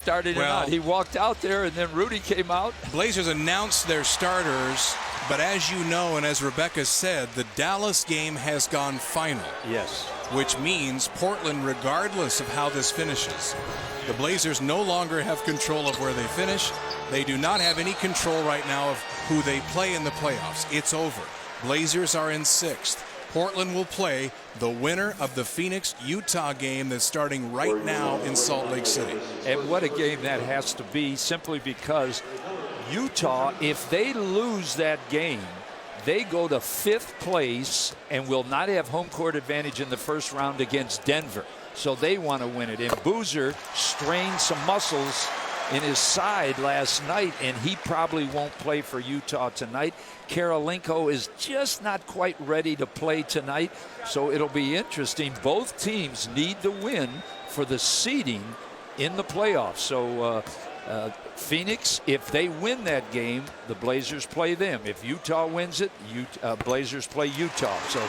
started or not. He walked out there, and then Rudy came out. Blazers announced their starters, but as you know, and as Rebecca said, the Dallas game has gone final. Yes. Which means Portland, regardless of how this finishes, the Blazers no longer have control of where they finish. They do not have any control right now of who they play in the playoffs. It's over. Blazers are in 6th. Portland will play the winner of the Phoenix-Utah game that's starting right now in Salt Lake City. And what a game that has to be, simply because Utah, if they lose that game, they go to 5th place and will not have home court advantage in the first round against Denver. So they want to win it. And Boozer strained some muscles in his side last night, and he probably won't play for Utah tonight. Karolinko is just not quite ready to play tonight, so it'll be interesting. Both teams need the win for the seeding in the playoffs. So Phoenix, if they win that game, the Blazers play them. If Utah wins it, Blazers play Utah. So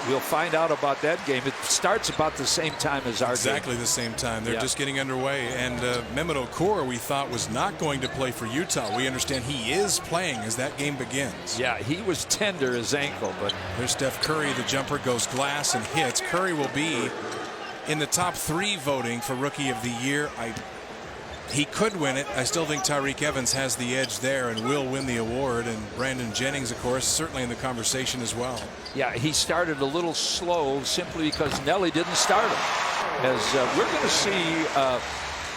we'll find out about that game. It starts about the same time as our game. Exactly the same time. They're just getting underway. And Mehmet Okur, we thought, was not going to play for Utah. We understand he is playing as that game begins. Yeah, he was tender his ankle. But there's Steph Curry. The jumper goes glass and hits. Curry will be in the top 3 voting for Rookie of the Year. He could win it. I still think Tyreke Evans has the edge there and will win the award. And Brandon Jennings, of course, certainly in the conversation as well. Yeah, he started a little slow simply because Nelly didn't start him. As we're going to see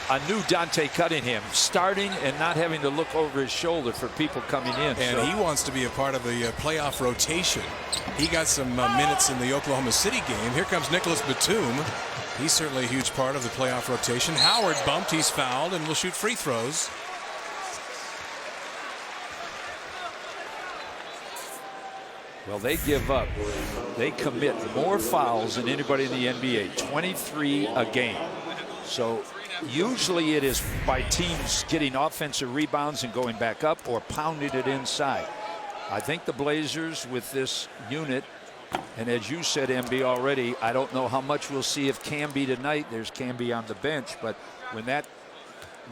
a new Dante Cunningham starting and not having to look over his shoulder for people coming in. And he wants to be a part of the playoff rotation. He got some minutes in the Oklahoma City game. Here comes Nicholas Batum. He's certainly a huge part of the playoff rotation. Howard bumped, he's fouled, and will shoot free throws. Well, they give up. They commit more fouls than anybody in the NBA, 23 a game. So usually it is by teams getting offensive rebounds and going back up or pounding it inside. I think the Blazers with this unit, and as you said, MB, already, I don't know how much we'll see of Camby tonight. There's Camby on the bench, but when that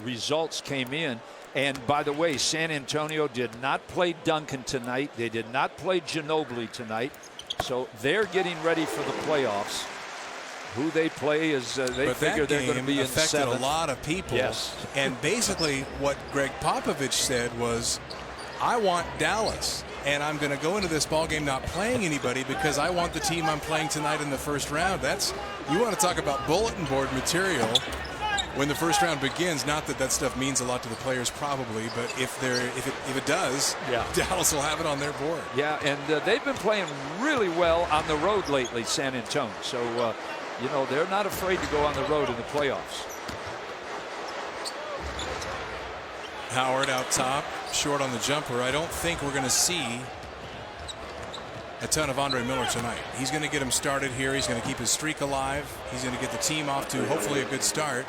results came in, and by the way, San Antonio did not play Duncan tonight. They did not play Ginobili tonight. So they're getting ready for the playoffs. Who they play is they figure they're going to be in 7th. Affected a lot of people. Yes. And basically what Greg Popovich said was, I want Dallas. And I'm going to go into this ball game not playing anybody because I want the team I'm playing tonight in the first round. You want to talk about bulletin board material when the first round begins. Not that stuff means a lot to the players probably, but if it does, Dallas will have it on their board. Yeah, and they've been playing really well on the road lately, San Antonio. So you know, they're not afraid to go on the road in the playoffs. Howard out top, short on the jumper. I don't think we're going to see a ton of Andre Miller tonight. He's going to get him started here. He's going to keep his streak alive. He's going to get the team off to hopefully a good start.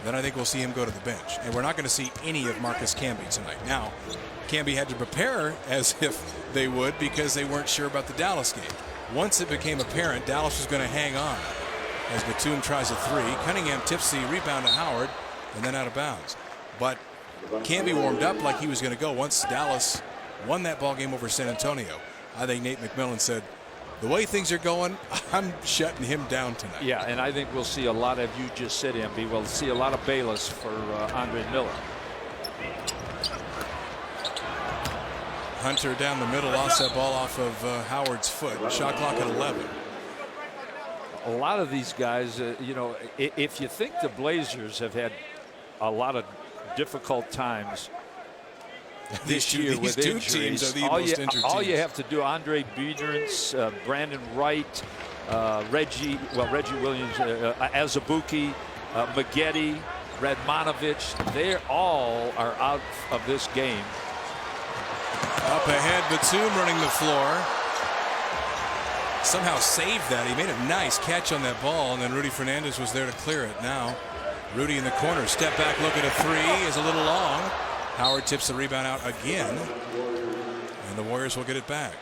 Then I think we'll see him go to the bench. And we're not going to see any of Marcus Camby tonight. Now, Camby had to prepare as if they would because they weren't sure about the Dallas game. Once it became apparent Dallas was going to hang on as Batum tries a 3. Cunningham tips the rebound to Howard and then out of bounds. But Camby warmed up like he was going to go once Dallas won that ball game over San Antonio. I think Nate McMillan said, the way things are going, I'm shutting him down tonight. Yeah, and I think we'll see a lot of, you just said, MB, we'll see a lot of Bayless for Andre Miller. Hunter down the middle, lost that ball off of Howard's foot. Shot clock at 11. A lot of these guys, you know, if you think the Blazers have had a lot of difficult times this year with two injuries, teams are the most injured all teams. you have to do, Andre Biedrins, Brandon Wright, Reggie Williams, Azubuike, McGrady, Radmanovich, they all are out of this game. Up ahead, Batum running the floor. Somehow saved that. He made a nice catch on that ball, and then Rudy Fernandez was there to clear it. Now, Rudy in the corner, step back, look at a 3, is a little long. Howard tips the rebound out again, and the Warriors will get it back.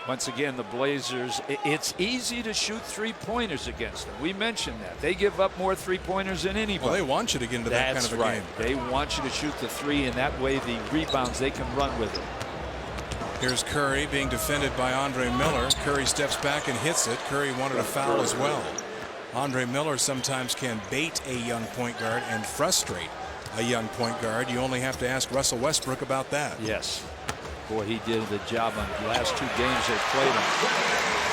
Once again, the Blazers, it's easy to shoot three-pointers against them. We mentioned that. They give up more three-pointers than anybody. Well, they want you to get into that kind of a game. They want you to shoot the three, and that way the rebounds, they can run with it. Here's Curry being defended by Andre Miller. Curry steps back and hits it. Curry wanted a foul as well. Andre Miller sometimes can bait a young point guard and frustrate a young point guard. You only have to ask Russell Westbrook about that. Yes. Boy, he did the job on the last 2 games they played him.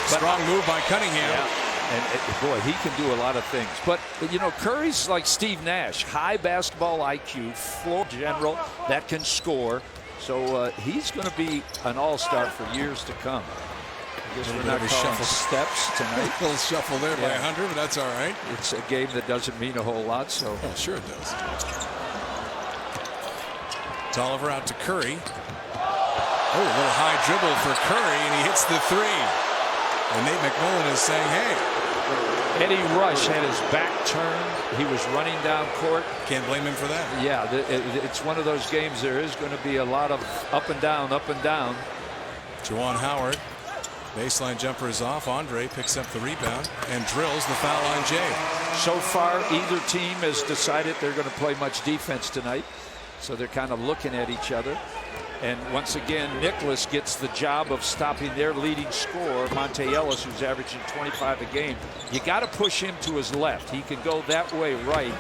Strong move by Cunningham. Yeah. And boy, he can do a lot of things. But you know, Curry's like Steve Nash, high basketball IQ, floor general that can score. So he's going to be an all-star for years to come. I guess we're not calling steps tonight. A little shuffle there by 100, but that's all right. It's a game that doesn't mean a whole lot. So sure it does. Tollivier out to Curry. Oh, a little high dribble for Curry, and he hits the 3. And Nate McMillan is saying, hey. Eddie Rush had his back turned. He was running down court. Can't blame him for that. Yeah, it's one of those games. There is going to be a lot of up and down, up and down. Juwan Howard. Baseline jumper is off. Andre picks up the rebound and drills the foul on Jay. So far, either team has decided they're going to play much defense tonight. So they're kind of looking at each other. And once again, Nicholas gets the job of stopping their leading scorer, Monte Ellis, who's averaging 25 a game. You got to push him to his left. He can go that way right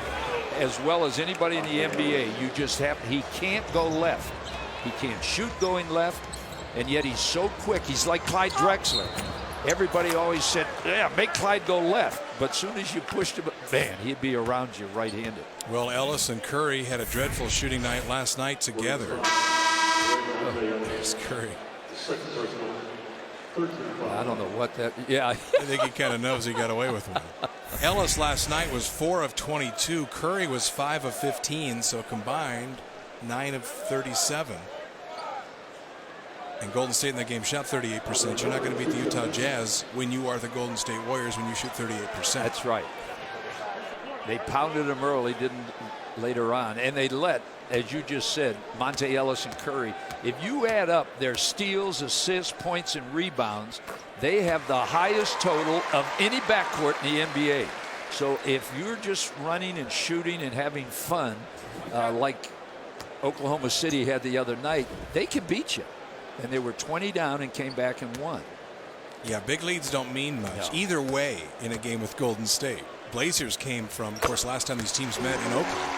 as well as anybody in the NBA. You just have, he can't go left. He can't shoot going left, and yet he's so quick. He's like Clyde Drexler. Everybody always said, yeah, make Clyde go left. But as soon as you pushed him, man, he'd be around you right-handed. Well, Ellis and Curry had a dreadful shooting night last night together. There's Curry. I don't know what that. Yeah. I think he kind of knows he got away with one. Ellis last night was 4 of 22. Curry was 5 of 15. So combined 9 of 37. And Golden State in that game shot 38%. You're not going to beat the Utah Jazz when you are the Golden State Warriors when you shoot 38%. That's right. They pounded them early, didn't later on, and they let, as you just said, Monte Ellis and Curry. If you add up their steals, assists, points, and rebounds, they have the highest total of any backcourt in the NBA. So if you're just running and shooting and having fun, like Oklahoma City had the other night, they can beat you. And they were 20 down and came back and won. Yeah, big leads don't mean much either way in a game with Golden State. Blazers came from, of course, last time these teams met in Oakland.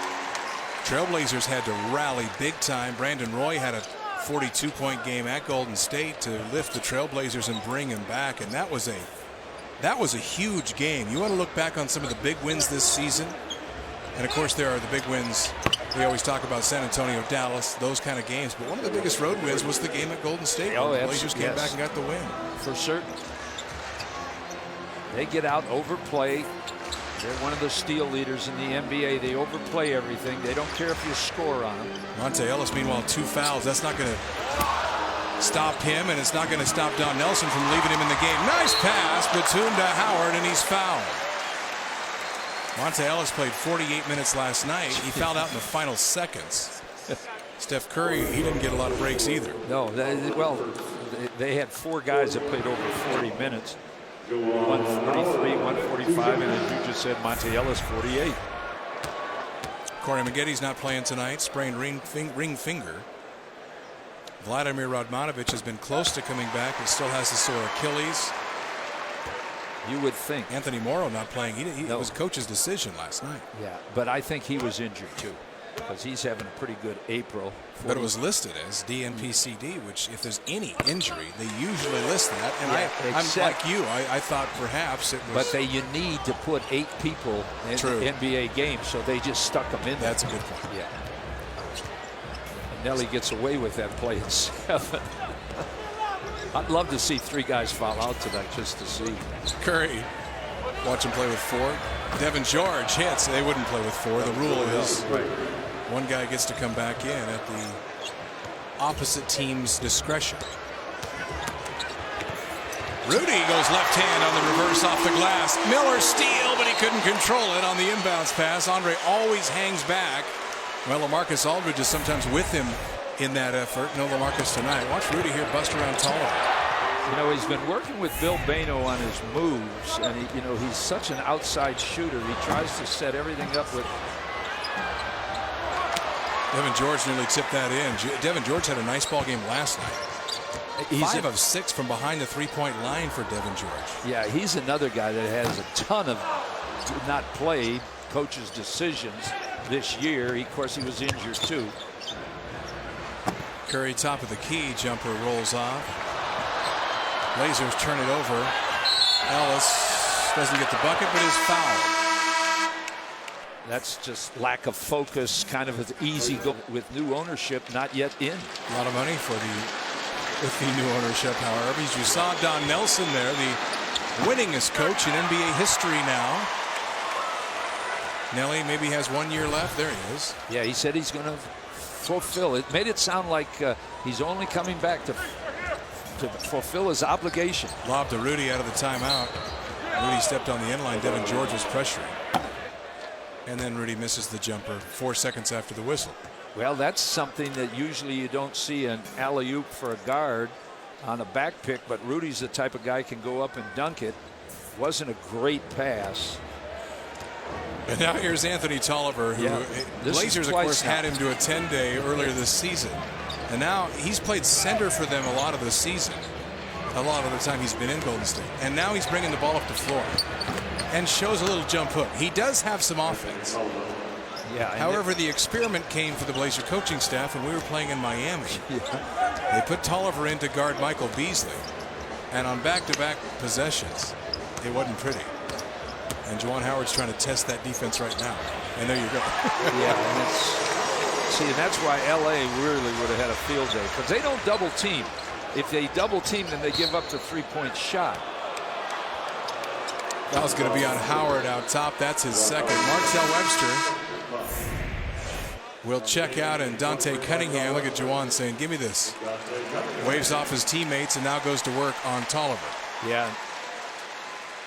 Trailblazers had to rally big time. Brandon Roy had a 42-point game at Golden State to lift the Trailblazers and bring him back, and that was a huge game. You want to look back on some of the big wins this season, and of course there are the big wins. We always talk about San Antonio, Dallas, those kind of games, but one of the biggest road wins was the game at Golden State. Oh, the Blazers came back and got the win. For certain. They get out, overplay. They're one of the steal leaders in the NBA. They overplay everything. They don't care if you score on them. Monte Ellis, meanwhile, 2 fouls. That's not going to stop him, and it's not going to stop Don Nelson from leaving him in the game. Nice pass, Batum to Howard, and he's fouled. Monte Ellis played 48 minutes last night. He fouled out in the final seconds. Steph Curry, he didn't get a lot of breaks either. No, they had 4 guys that played over 40 minutes. 143, 145, and as you just said, Monte Ellis 48. Corey Maggetti's not playing tonight. Sprained ring finger. Vladimir Radmanovic has been close to coming back, but still has a sore Achilles. You would think. Anthony Morrow not playing. It was coach's decision last night. Yeah, but I think he was injured too, because he's having a pretty good April. But it was listed as DNP-CD, which if there's any injury, they usually list that. And I'm like you. I thought perhaps it was. But you need to put 8 people in the NBA game, so they just stuck them in there. That's a good point. Yeah. And Nelly gets away with that play at 7. I'd love to see 3 guys foul out tonight just to see. Curry, watch him play with 4. Devin George hits. They wouldn't play with 4. The rule is one guy gets to come back in at the opposite team's discretion. Rudy goes left hand on the reverse off the glass. Miller steal, but he couldn't control it on the inbounds pass. Andre always hangs back. Well, LaMarcus Aldridge is sometimes with him in that effort. No LaMarcus tonight. Watch Rudy here bust around Tollivier. You know, he's been working with Bill Bano on his moves, and he's such an outside shooter. He tries to set everything up with. Devin George nearly tipped that in. Devin George had a nice ball game last night. He's 5 of 6 from behind the three-point line for Devin George. Yeah, he's another guy that has a ton of not played, coaches' decisions this year. Of course, he was injured too. Curry, top of the key, jumper rolls off. Blazers turn it over. Ellis doesn't get the bucket, but is fouled. That's just lack of focus, kind of an easy go with new ownership, not yet in. A lot of money with the new ownership, however. As you saw Don Nelson there, the winningest coach in NBA history now. Nelly maybe has 1 year left. There he is. Yeah, he said he's going to fulfill it. Made it sound like he's only coming back to fulfill his obligation. Lob to Rudy out of the timeout. Rudy stepped on the end line. Devin George was pressuring. And then Rudy misses the jumper 4 seconds after the whistle. Well, that's something that usually you don't see an alley-oop for a guard on a back pick, but Rudy's the type of guy can go up and dunk it. Wasn't a great pass. And now here's Anthony Tolliver, who Blazers, of course, had him to a 10-day earlier this season. And now he's played center for them a lot of the season. A lot of the time he's been in Golden State. And now he's bringing the ball up the floor and shows a little jump hook. He does have some offense. Yeah. However, the experiment came for the Blazer coaching staff when we were playing in Miami. Yeah. They put Tolliver in to guard Michael Beasley. And on back-to-back possessions, it wasn't pretty. And Juwan Howard's trying to test that defense right now. And there you go. Yeah, and that's why LA really would have had a field day, because they don't double team. If they double team, then they give up the three-point shot. That was going to be on Howard out top. That's his second. Martell Webster will check out, and Dante Cunningham, look at Juwan saying, give me this. Waves off his teammates and now goes to work on Tolliver. Yeah.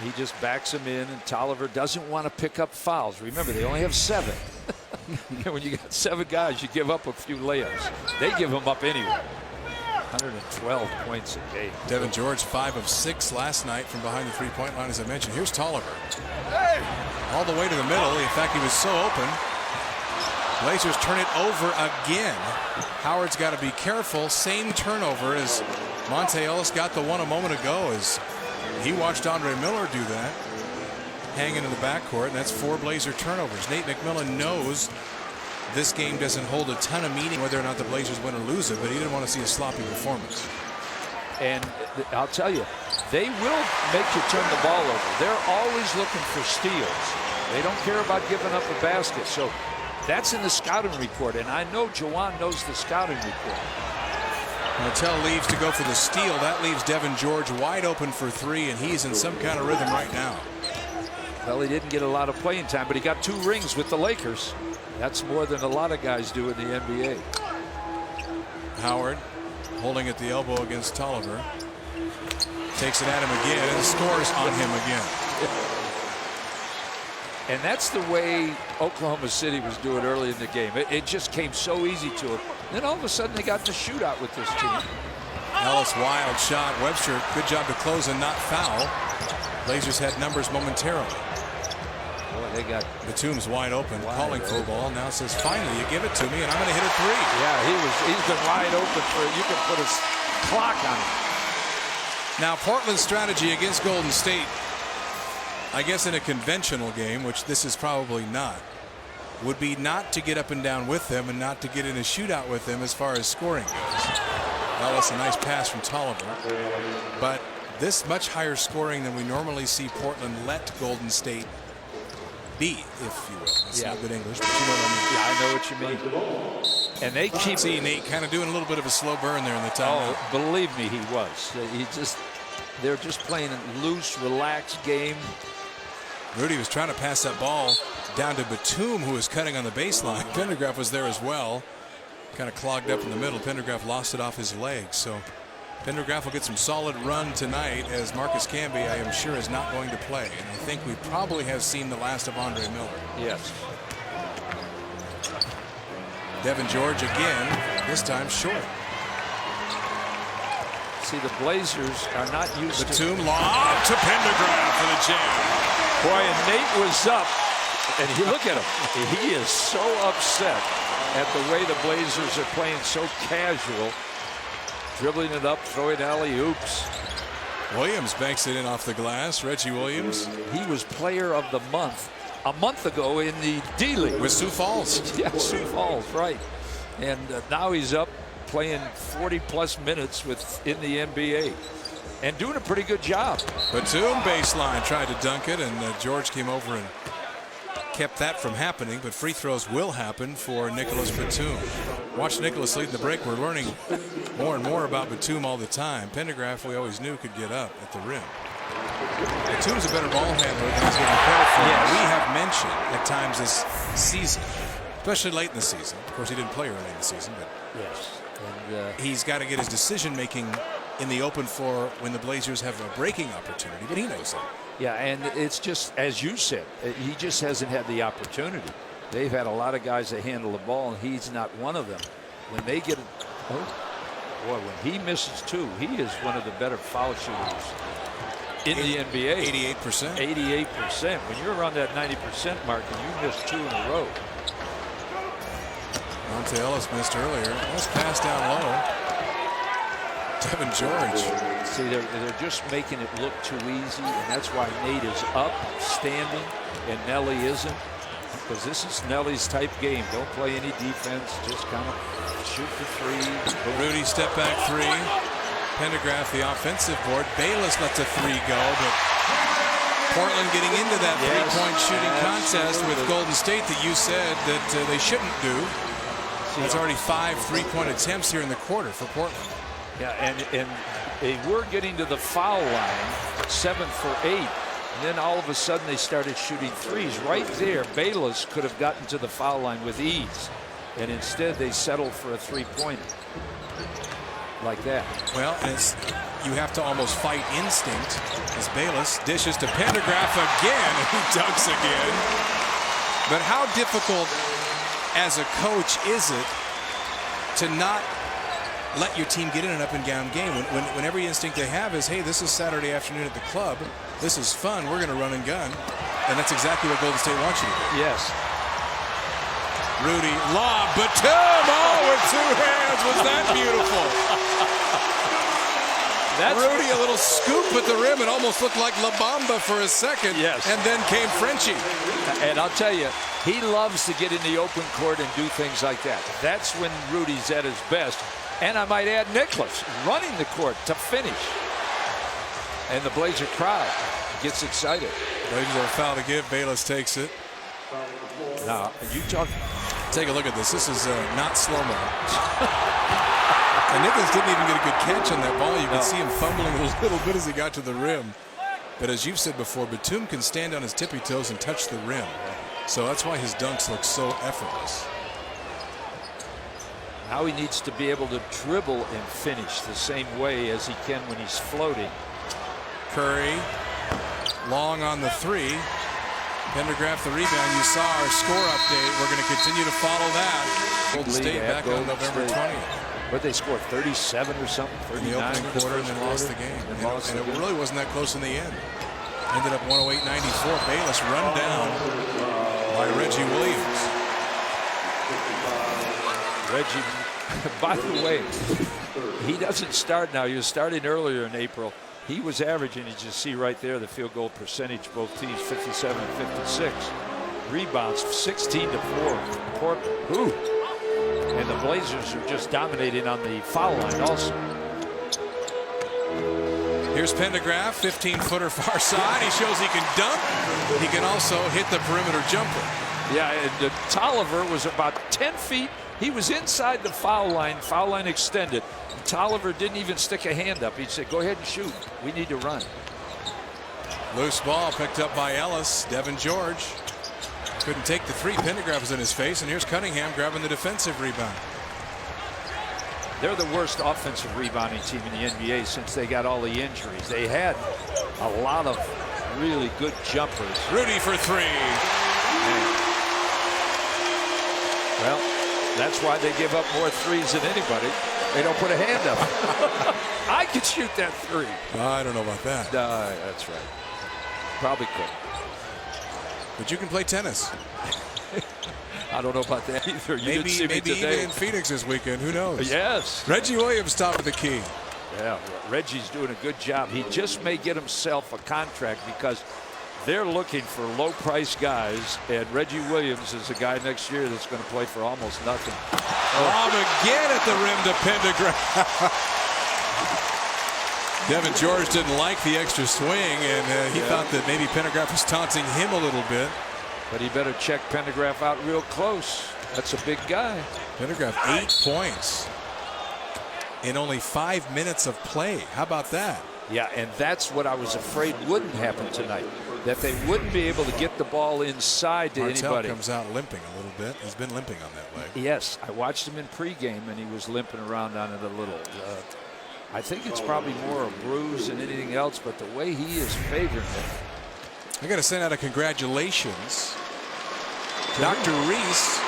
He just backs him in, and Tolliver doesn't want to pick up fouls. Remember, they only have 7. When you got 7 guys, you give up a few layups. They give them up anyway. 112 points a game. Devin George 5 of 6 last night from behind the three-point line, as I mentioned. Here's Tolliver. All the way to the middle. In fact, he was so open. Blazers turn it over again. Howard's got to be careful. Same turnover as Monte Ellis got the one a moment ago, as he watched Andre Miller do that. Hanging in the backcourt, and that's 4 Blazer turnovers. Nate McMillan knows this game doesn't hold a ton of meaning whether or not the Blazers win or lose it, but he didn't want to see a sloppy performance. And I'll tell you, they will make you turn the ball over. They're always looking for steals. They don't care about giving up a basket. So that's in the scouting report, and I know Juwan knows the scouting report. Martell leaves to go for the steal. That leaves Devin George wide open for 3, and he's in some kind of rhythm right now. Well, he didn't get a lot of playing time, but he got 2 rings with the Lakers. That's more than a lot of guys do in the NBA. Howard holding at the elbow against Tolliver. Takes it at him again and scores on him again. And that's the way Oklahoma City was doing early in the game. It just came so easy to them. Then all of a sudden they got the shootout with this team. Ellis, wild shot. Webster, good job to close and not foul. Blazers had numbers momentarily. Boy, they got Batum's wide open, calling for the ball. Now says, finally, you give it to me, and I'm going to hit a 3. Yeah, he's been wide open for it. You can put a clock on him. Now, Portland's strategy against Golden State, I guess in a conventional game, which this is probably not, would be not to get up and down with them and not to get in a shootout with them as far as scoring goes. Ellis, a nice pass from Tolliver. But this much higher scoring than we normally see Portland let Golden State be, if you will. That's not good English, but you know what I mean. Yeah, I know what you mean. And they keep... See Nate kind of doing a little bit of a slow burn there in the timeout. Oh, believe me, he was. They're just playing a loose, relaxed game. Rudy was trying to pass that ball down to Batum, who was cutting on the baseline. Pendergraph was there as well. Kind of clogged up in the middle. Pendergraph lost it off his legs. So Pendergraph will get some solid run tonight, as Marcus Camby, I am sure, is not going to play. And I think we probably have seen the last of Andre Miller. Yes. Devin George again, this time short. See, See, the Blazers are not used to. Batum lob to Pendergraft for the jam. Boy, and Nate was up, and look at him. He is so upset at the way the Blazers are playing so casual, dribbling it up, throwing alley-oops. Williams banks it in off the glass. Reggie Williams. He was player of the month a month ago in the D-League. With Sioux Falls. Yeah, Sioux Falls, right. And now he's up playing 40-plus minutes in the NBA and doing a pretty good job. Batum baseline, tried to dunk it, and George came over and kept that from happening, but free throws will happen for Nicholas Batum. Watch Nicholas lead the break. We're learning more and more about Batum all the time. Pendergraft, we always knew, could get up at the rim. Batum's a better ball handler than he's getting credit for. Yes. We have mentioned at times this season, especially late in the season. Of course, he didn't play early in the season, but yes, and he's got to get his decision making in the open for when the Blazers have a breaking opportunity, but he knows that. yeah, and it's just as you said, he just hasn't had the opportunity. They've had a lot of guys that handle the ball, and he's not one of them. When they get, boy, when he misses two, he is one of the better foul shooters in the NBA. 88%. 88%. When you're around that 90% mark and you miss two in a row. Monte Ellis missed earlier. That's passed down low. Devin George. See, they're just making it look too easy, and that's why Nate is up, standing, and Nelly isn't. Because this is Nelly's type game. Don't play any defense. Just kind of shoot for three. Rudy step back three. Pendergraft the offensive board. Bayless lets a three go, but Portland getting into that three-point shooting contest with Golden State that you said that they shouldn't do. There's already 5 3-point attempts here in the quarter for Portland. Yeah, and they were getting to the foul line, 7 for 8. And then all of a sudden they started shooting threes. Right there, Bayless could have gotten to the foul line with ease. And instead they settled for a three-pointer. Like that. Well, you have to almost fight instinct as Bayless dishes to Pendergraft again, and he dunks again. But how difficult as a coach is it to not let your team get in an up-and-down game when every instinct they have is, hey, this is Saturday afternoon at the club. This is fun. We're going to run and gun. And that's exactly what Golden State wants you to do. Yes. Rudy, lob, Batum, with 2 hands. Was that beautiful? Rudy, a little scoop at the rim. It almost looked like La Bamba for a second. Yes. And then came Frenchie. And I'll tell you, he loves to get in the open court and do things like that. That's when Rudy's at his best. And I might add Nicholas running the court to finish. And the Blazer crowd gets excited. Blazers have a foul to give. Bayless takes it. Now, you talk. Take a look at this. This is not slow-mo. And Nicholas didn't even get a good catch on that ball. You could see him fumbling a little bit as he got to the rim. But as you've said before, Batum can stand on his tippy toes and touch the rim. So that's why his dunks look so effortless. Now he needs to be able to dribble and finish the same way as he can when he's floating. Curry, long on the three. Pendergraft the rebound. You saw our score update. We're going to continue to follow that. Golden State back on November 20th. But they scored 37 or something, 39 in the opening quarter and then lost the game. And it really wasn't that close in the end. Ended up 108-94. Bayless run down by Reggie Williams. Reggie, by the way, he doesn't start now. He was starting earlier in April. He was averaging, you just see right there, the field goal percentage, both teams 57 and 56. Rebounds 16 to 4. Portland, and the Blazers are just dominating on the foul line also. Here's Pendergraft, 15-footer far side. He shows he can dunk. He can also hit the perimeter jumper. Yeah, and Tollivier was about 10 feet. He was inside the foul line extended. Tollivier didn't even stick a hand up. He said, go ahead and shoot. We need to run. Loose ball picked up by Ellis. Devin George couldn't take the three. Pendergraft was in his face, and here's Cunningham grabbing the defensive rebound. They're the worst offensive rebounding team in the NBA since they got all the injuries. They had a lot of really good jumpers. Rudy for three. Well, That's why they give up more threes than anybody. They don't put a hand up. I could shoot that three. I don't know about that. That's right. Probably could. But you can play tennis. I don't know about that either. You Maybe didn't see me even today. in Phoenix this weekend. Who knows? Yes. Reggie Williams top of the key. Yeah, Reggie's doing a good job. He just may get himself a contract because they're looking for low-price guys, and Reggie Williams is a guy next year that's going to play for almost nothing. Lob again at the rim to Pendergraft. Devin George didn't like the extra swing, and he thought that maybe Pendergraft was taunting him a little bit. But he better check Pendergraft out real close. That's a big guy. Pendergraft 8 points in only 5 minutes of play. How about that? Yeah, and that's what I was afraid wouldn't happen tonight, that they wouldn't be able to get the ball inside to Martell anybody. comes out limping a little bit. He's been limping on that leg. Yes, I watched him in pregame, and he was limping around on it a little. I think it's probably more a bruise than anything else, but the way he is favoring it. I got to send out a congratulations. Dr. Reese,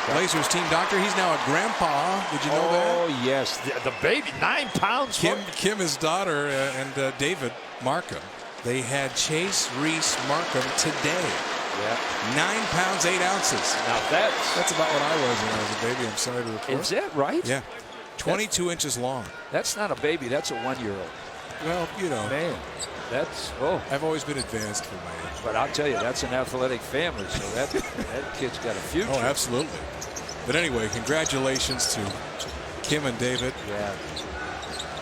Blazers team doctor. He's now a grandpa. Did you know that? Oh, yes. The baby, 9 pounds. Kim, his daughter, and David Markham. They had Chase Reese Markham today. Yeah. 9 pounds, 8 ounces. Now that's about what I was when I was a baby. I'm sorry to report. Is that right? Yeah. 22 inches long. That's not a baby. That's a 1-year-old. Well, you know. Man, that's, I've always been advanced for my age. But I'll tell you, that's an athletic family, so that kid's got a future. Oh, absolutely. But anyway, congratulations to Kim and David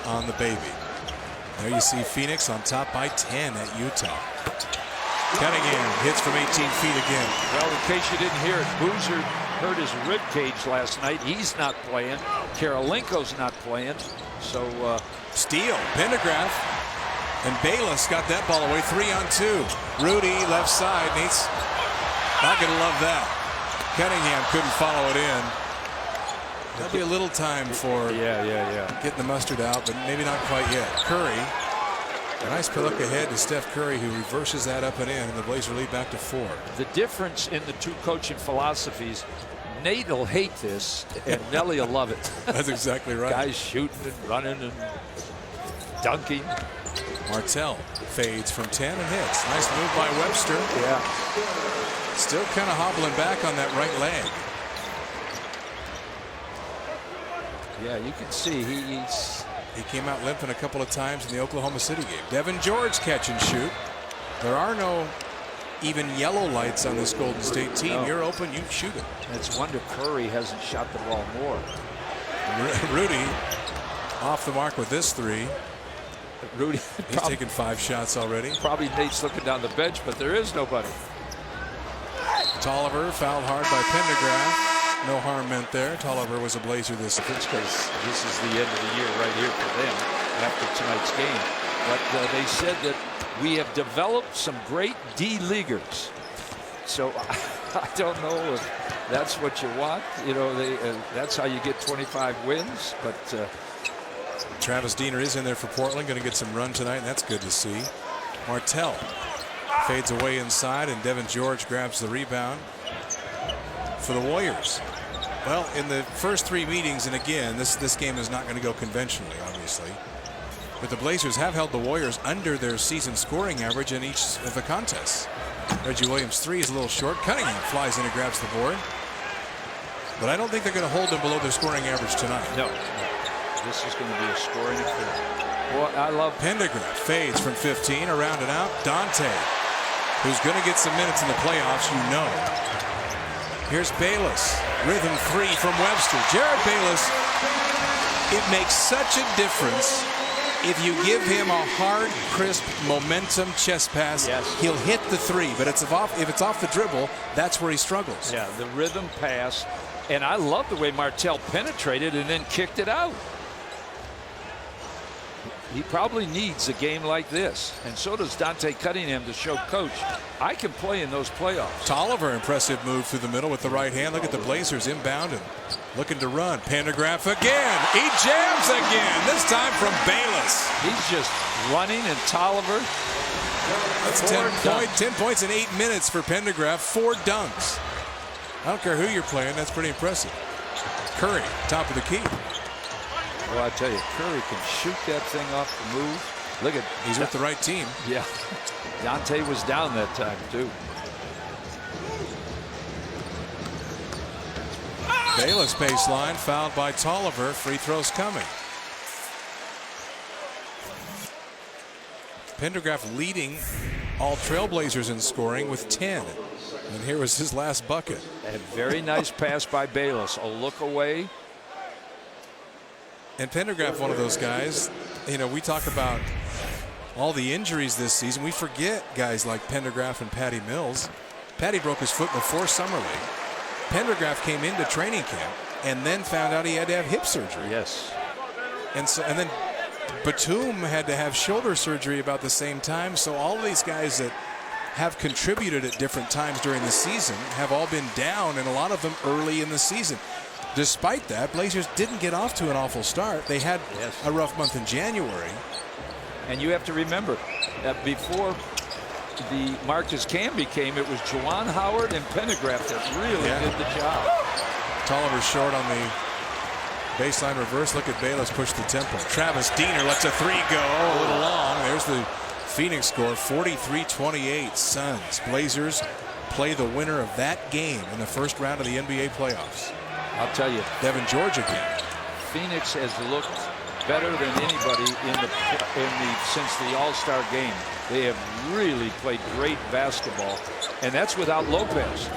on the baby. There you see Phoenix on top by 10 at Utah. Cunningham hits from 18 feet again. Well, in case you didn't hear it, Boozer hurt his rib cage last night. He's not playing. Karolinko's not playing. So steal. Pendergraft and Bayless got that ball away. 3-on-2. Rudy left side. He's not going to love that. Cunningham couldn't follow it in. There'll be a little time for getting the mustard out, but maybe not quite yet. Curry. A nice look ahead to Steph Curry, who reverses that up and in, and the Blazers lead back to 4. The difference in the two coaching philosophies, Nate will hate this, and Nelly will love it. That's exactly right. Guys shooting and running and dunking. Martell fades from 10 and hits. Nice move by Webster. Yeah. Still kind of hobbling back on that right leg. Yeah, you can see he came out limping a couple of times in the Oklahoma City game. Devin George catch and shoot. There are no even yellow lights on this Golden State team. No. You're open, you shoot it. It's a wonder Curry hasn't shot the ball more. Rudy off the mark with this 3. Rudy, he's taken 5 shots already. Probably Nate's looking down the bench, but there is nobody. Tolliver fouled hard by Pendergraft. No harm meant there. Tolliver was a Blazer this season. This is the end of the year right here for them after tonight's game. But they said that we have developed some great D-leaguers. So I don't know if that's what you want. You know, that's how you get 25 wins. But Travis Diener is in there for Portland. Going to get some run tonight, and that's good to see. Martell fades away inside, and Devin George grabs the rebound for the Warriors. Well, in the first 3 meetings, and again, this game is not going to go conventionally, obviously, but the Blazers have held the Warriors under their season scoring average in each of the contests. Reggie Williams' 3 is a little short. Cunningham flies in and grabs the board, but I don't think they're going to hold them below their scoring average tonight. No. This is going to be a scoring affair. Well, I love Pendergraft fades from 15, around and out. Dante, who's going to get some minutes in the playoffs, you know. Here's Bayless. Rhythm 3 from Webster. Jared Bayless, it makes such a difference if you give him a hard, crisp momentum chest pass. Yes. He'll hit the 3, but if it's off the dribble, that's where he struggles. Yeah, the rhythm pass. And I love the way Martell penetrated and then kicked it out. He probably needs a game like this, and so does Dante Cunningham to show coach I can play in those playoffs. Tolliver, impressive move through the middle with the right hand. Look at the Blazers inbound and looking to run. Pendergraft again. He jams again, this time from Bayless. He's just running, and Tolliver. That's 10 points in 8 minutes for Pendergraft. 4 dunks. I don't care who you're playing. That's pretty impressive. Curry, top of the key. Well, I tell you, Curry can shoot that thing off the move. Look at, he's with the right team. Yeah, Dante was down that time too. Bayless baseline, fouled by Tollivier. Free throws coming. Pendergraph leading all Trailblazers in scoring with 10. And here was his last bucket. A very nice pass by Bayless. A look away. And Pendergraph, one of those guys, you know, we talk about all the injuries this season. We forget guys like Pendergraph and Patty Mills. Patty broke his foot before Summer League. Pendergraph came into training camp and then found out he had to have hip surgery. Yes. And then Batum had to have shoulder surgery about the same time. So all of these guys that have contributed at different times during the season have all been down, and a lot of them early in the season. Despite that, Blazers didn't get off to an awful start. They had a rough month in January. And you have to remember that before the Marcus Camby came, it was Juwan Howard and Pendergraph that really did the job. Tolliver short on the baseline reverse. Look at Bayless push the tempo. Travis Diener lets a three go a little long. There's the Phoenix score, 43-28 Suns. Blazers play the winner of that game in the first round of the NBA playoffs. I'll tell you, Devin George again. Phoenix has looked better than anybody since the All-Star game. They have really played great basketball, and that's without Lopez.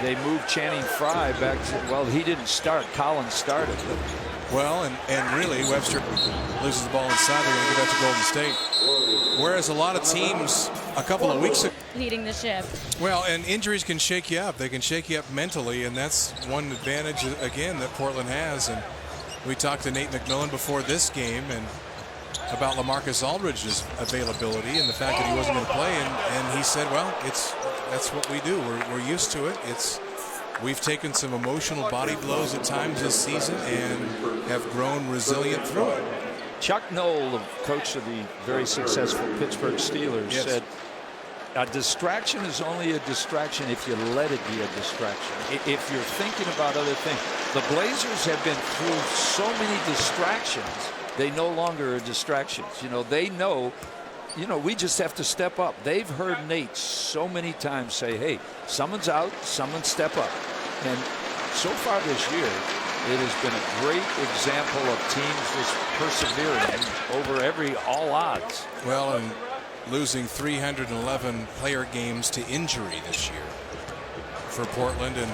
They moved Channing Frye back to, well, he didn't start. Collins started. Well, and really, Webster loses the ball inside. They're going to give that to Golden State. Whereas a lot of teams a couple of weeks ago. Leading the ship. Well, and injuries can shake you up. They can shake you up mentally, and that's one advantage, again, that Portland has. And we talked to Nate McMillan before this game and about LaMarcus Aldridge's availability and the fact that he wasn't going to play. And he said, well, that's what we do. We're used to it. We've taken some emotional body blows at times this season and have grown resilient through it. Chuck Noll, the coach of the very successful Pittsburgh Steelers, said a distraction is only a distraction if you let it be a distraction. If you're thinking about other things. The Blazers have been through so many distractions, they no longer are distractions. You know, they know, we just have to step up. They've heard Nate so many times say, hey, someone's out, someone step up. And so far this year, it has been a great example of teams just persevering over all odds. Well, and losing 311 player games to injury this year for Portland. And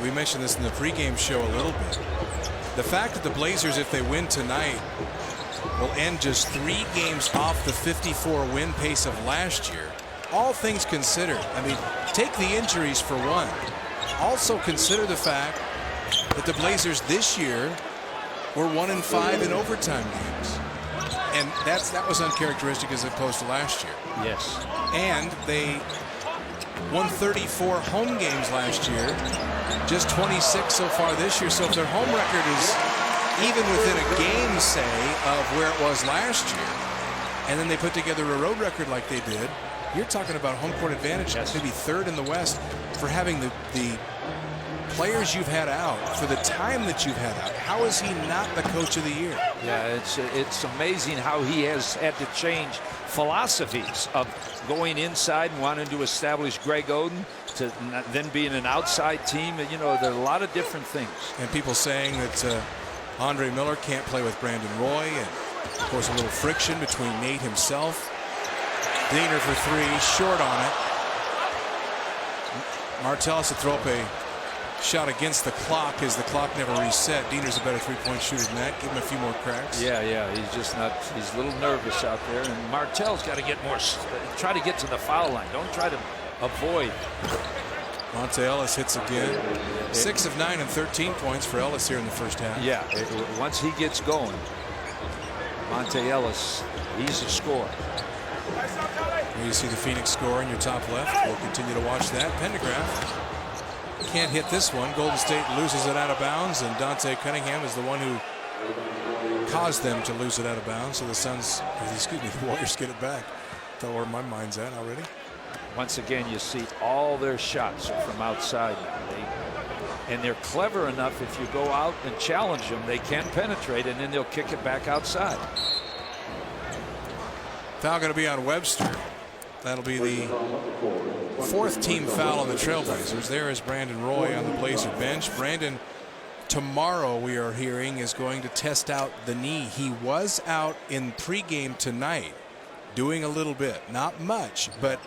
we mentioned this in the pregame show a little bit. The fact that the Blazers, if they win tonight, will end just 3 games off the 54 win pace of last year. All things considered, I mean, take the injuries for one. Also consider the fact that the Blazers this year were 1-5 in overtime games. And that was uncharacteristic as opposed to last year. Yes. And they won 34 home games last year, just 26 so far this year. So if their home record is even within a game, say, of where it was last year, and then they put together a road record like they did, you're talking about home court advantage, maybe third in the West, for having the players you've had out, for the time that you've had out. How is he not the coach of the year? Yeah, it's amazing how he has had to change philosophies of going inside and wanting to establish Greg Oden to then being an outside team. There are a lot of different things. And people saying that Andre Miller can't play with Brandon Roy, and of course a little friction between Nate himself. Diener for 3, short on it. Martellus to throw up a shot against the clock as the clock never reset. Diener's a better three-point shooter than that. Give him a few more cracks. Yeah, he's just not, he's a little nervous out there. And Martell's got to get more, try to get to the foul line. Don't try to avoid. Monte Ellis hits again. 6 of 9 and 13 points for Ellis here in the first half. Yeah, once he gets going, Monte Ellis, he's a scorer. Here you see the Phoenix score in your top left. We'll continue to watch that. Pendergraph can't hit this one. Golden State loses it out of bounds, and Dante Cunningham is the one who caused them to lose it out of bounds. So the Suns, the Warriors get it back. Tell where my mind's at already. Once again, you see all their shots are from outside. And they're clever enough, if you go out and challenge them, they can penetrate, and then they'll kick it back outside. Foul going to be on Webster. That'll be the 4th team foul on the Trailblazers. There is Brandon Roy on the Blazer bench. Brandon, tomorrow we are hearing, is going to test out the knee. He was out in pregame tonight doing a little bit, not much, but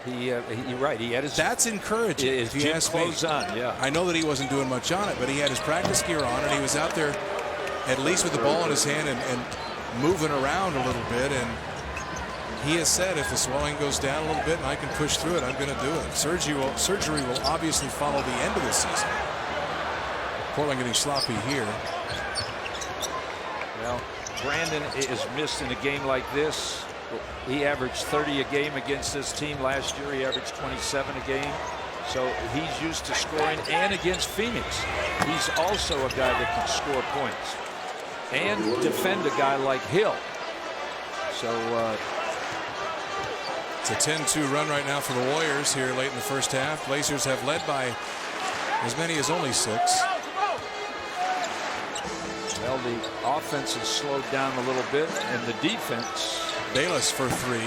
you're right. He had his. That's encouraging. His gym clothes on. Yeah. I know that he wasn't doing much on it, but he had his practice gear on, and he was out there at least with the ball in his hand and moving around a little bit. And he has said, if the swelling goes down a little bit and I can push through it, I'm going to do it. Surgery will obviously follow the end of the season. Portland getting sloppy here. Well, Brandon is missed in a game like this. He averaged 30 a game against this team last year. He averaged 27 a game. So he's used to scoring, and against Phoenix, he's also a guy that can score points and defend a guy like Hill. So it's a 10-2 run right now for the Warriors here late in the first half. Blazers have led by as many as only 6. Well, the offense has slowed down a little bit, and the defense. Bayless for 3.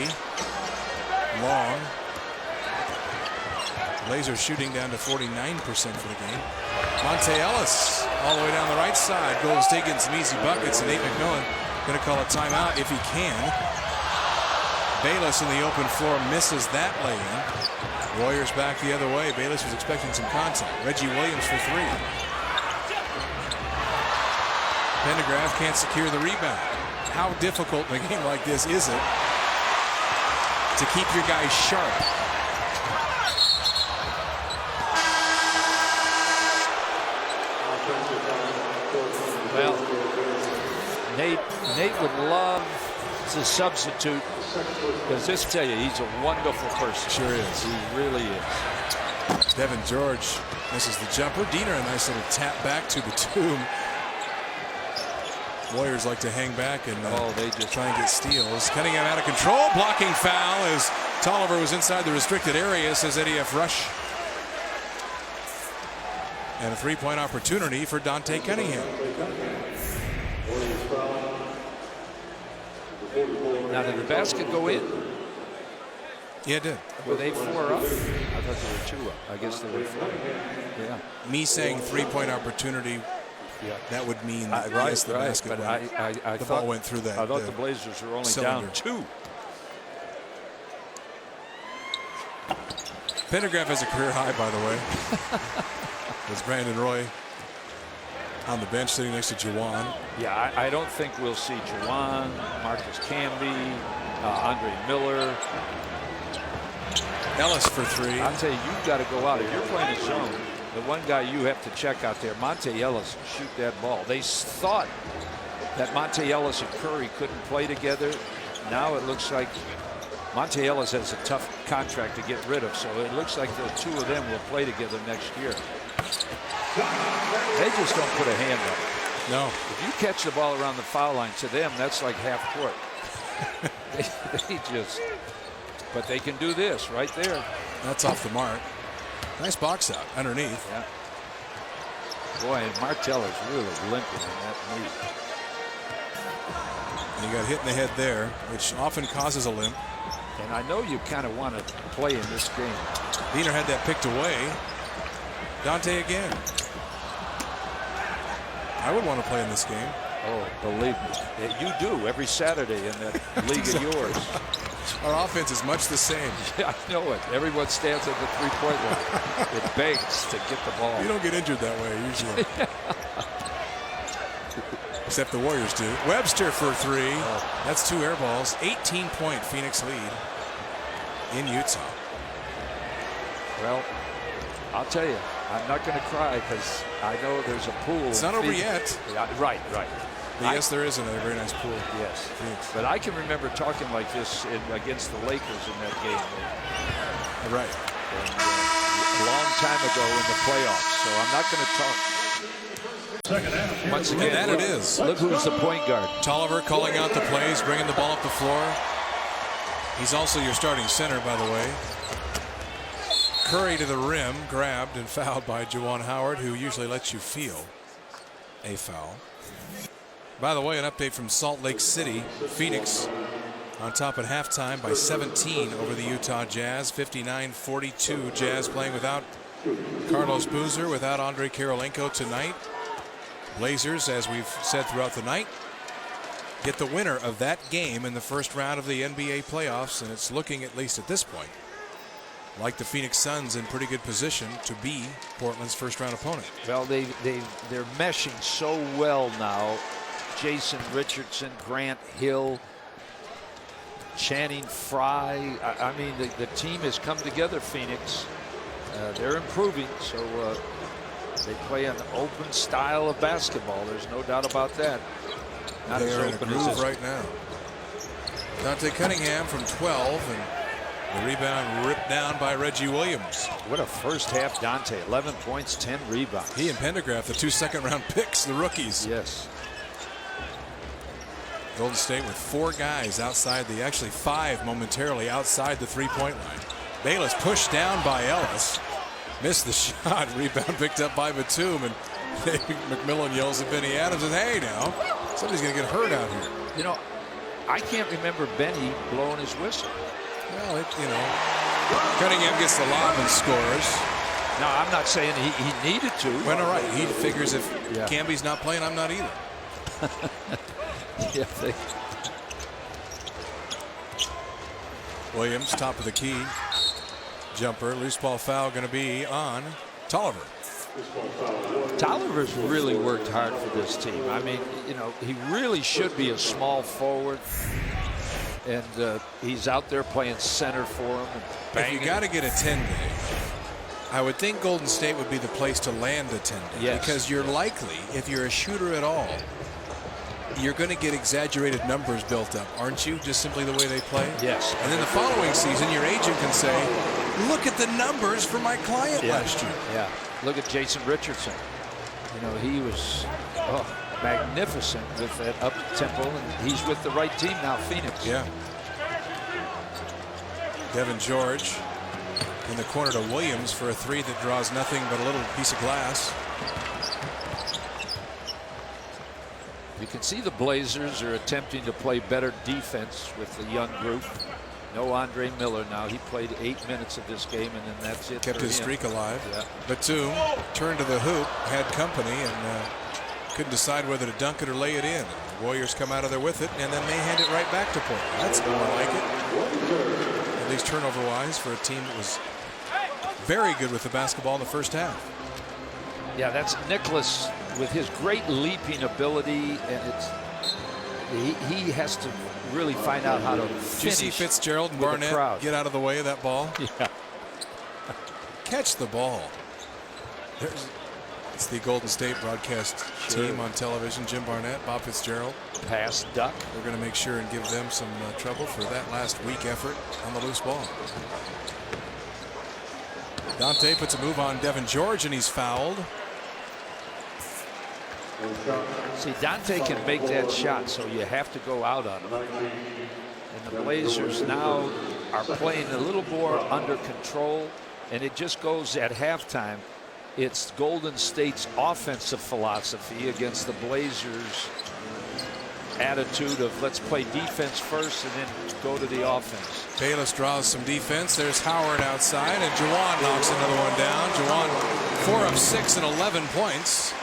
Long. Blazers shooting down to 49% for the game. Monte Ellis all the way down the right side. Golden State getting some easy buckets, and Nate McMillan going to call a timeout if he can. Bayless in the open floor misses that lay-in. Warriors back the other way. Bayless was expecting some contact. Reggie Williams for 3. Pendergraft can't secure the rebound. How difficult in a game like this is it to keep your guys sharp? Well, Nate would love to substitute, because this tell you, he's a wonderful person. Sure is. He really is. Devin George misses the jumper. Diener a nice little tap back to the tomb. Warriors like to hang back and they just try and get steals. Cunningham out of control. Blocking foul as Tolliver was inside the restricted area, says Eddie F. Rush. And a 3-point opportunity for Dante Cunningham. Now, did the basket go in? Yeah, it did. Were they 4 up? I thought they were 2 up. I guess they were 4. Yeah. Me saying 3-point opportunity. Yeah, that would mean that yes, the basket but went. I the thought, ball went through that. I thought the Blazers were only cylinder. down 2. Pendergraft has a career high, by the way. There's Brandon Roy on the bench sitting next to Juwan. Yeah, I don't think we'll see Juwan, Marcus Camby, Andre Miller. Ellis for 3. I'll tell you, you've got to go out. If you're playing a zone, the one guy you have to check out there, Monte Ellis, shoot that ball. They thought that Monte Ellis and Curry couldn't play together. Now it looks like Monte Ellis has a tough contract to get rid of, so it looks like the 2 of them will play together next year. They just don't put a hand on it. No. If you catch the ball around the foul line, to them, that's like half court. they just, but they can do this right there. That's off the mark. Nice box out underneath. Yeah. Boy, and Martello's really limping in that knee. And he got hit in the head there, which often causes a limp. And I know you kind of want to play in this game. Diener had that picked away. Dante again. I would want to play in this game. Oh, believe me. You do every Saturday in that league of yours. Our offense is much the same. Yeah, I know it. Everyone stands at the 3-point line. It begs to get the ball. You don't get injured that way usually. Except the Warriors do. Webster for 3. Oh. That's 2 air balls. 18-point Phoenix lead in Utah. Well, I'll tell you, I'm not going to cry because I know there's a pool. It's not over yet. Yeah, right. But yes, there is another very nice pool. Yes. But I can remember talking like this against the Lakers in that game. Right. And, a long time ago in the playoffs. So I'm not going to talk. Once again, that it is. Look who's the point guard. Tolliver calling out the plays, bringing the ball up the floor. He's also your starting center, by the way. Curry to the rim, grabbed and fouled by Juwan Howard, who usually lets you feel a foul. By the way, an update from Salt Lake City. Phoenix on top at halftime by 17 over the Utah Jazz. 59-42. Jazz playing without Carlos Boozer, without Andre Kirilenko tonight. Blazers, as we've said throughout the night, get the winner of that game in the first round of the NBA playoffs, and it's looking, at least at this point, like the Phoenix Suns in pretty good position to be Portland's first round opponent. Well, they're meshing so well now. Jason Richardson, Grant Hill, Channing Frye. I mean, the team has come together, Phoenix. They're improving, so they play an open style of basketball. There's no doubt about that. Not they as are in a open groove as right now. Dante Cunningham from 12, and the rebound ripped down by Reggie Williams. What a first half, Dante. 11 points, 10 rebounds. He and Pendergraft, the 2 second-round picks, the rookies. Yes. Golden State with 4 guys outside the, actually 5 momentarily outside the three-point line. Bayless pushed down by Ellis. Missed the shot. Rebound picked up by Batum, and McMillan yells at Benny Adams and, hey, now, somebody's going to get hurt out here. You know, I can't remember Benny blowing his whistle. Well, Cunningham gets the lob and scores. No, I'm not saying he needed to. Well, all right. He figures if Camby's not playing, I'm not either. Yeah, Williams, top of the key. Jumper, loose ball foul going to be on Tolliver. Tolliver's really worked hard for this team. I mean, he really should be a small forward. And he's out there playing center for him. If you got to get a 10-day, I would think Golden State would be the place to land a 10-day. Yes. Because you're likely, if you're a shooter at all, you're going to get exaggerated numbers built up, aren't you? Just simply the way they play? Yes. And then the following season, your agent can say, look at the numbers for my client last year. Yeah. Look at Jason Richardson. He was magnificent with that up-tempo, and he's with the right team now, Phoenix. Yeah. Devin George in the corner to Williams for a 3 that draws nothing but a little piece of glass. You can see the Blazers are attempting to play better defense with the young group. No Andre Miller now. He played 8 minutes of this game, and then that's it. Kept his him. streak alive. Yeah. Batum turned to the hoop, had company, and couldn't decide whether to dunk it or lay it in. The Warriors come out of there with it, and then they hand it right back to Portland. That's more like it. At least turnover-wise for a team that was very good with the basketball in the first half. Yeah, that's Nicholas with his great leaping ability, and he has to really find out how to finish. Did you see Fitzgerald and Garnett get out of the way of that ball? Yeah. Catch the ball. It's the Golden State broadcast team on television. Jim Barnett, Bob Fitzgerald. Pass duck. They're going to make sure and give them some trouble for that last weak effort on the loose ball. Dante puts a move on Devin George, and he's fouled. See, Dante can make that shot, so you have to go out on him. And the Blazers now are playing a little more under control, and it just goes at halftime. It's Golden State's offensive philosophy against the Blazers' attitude of let's play defense first and then go to the offense. Bayless draws some defense. There's Howard outside, and Juwan knocks another one down. Juwan 4 of 6 and 11 points.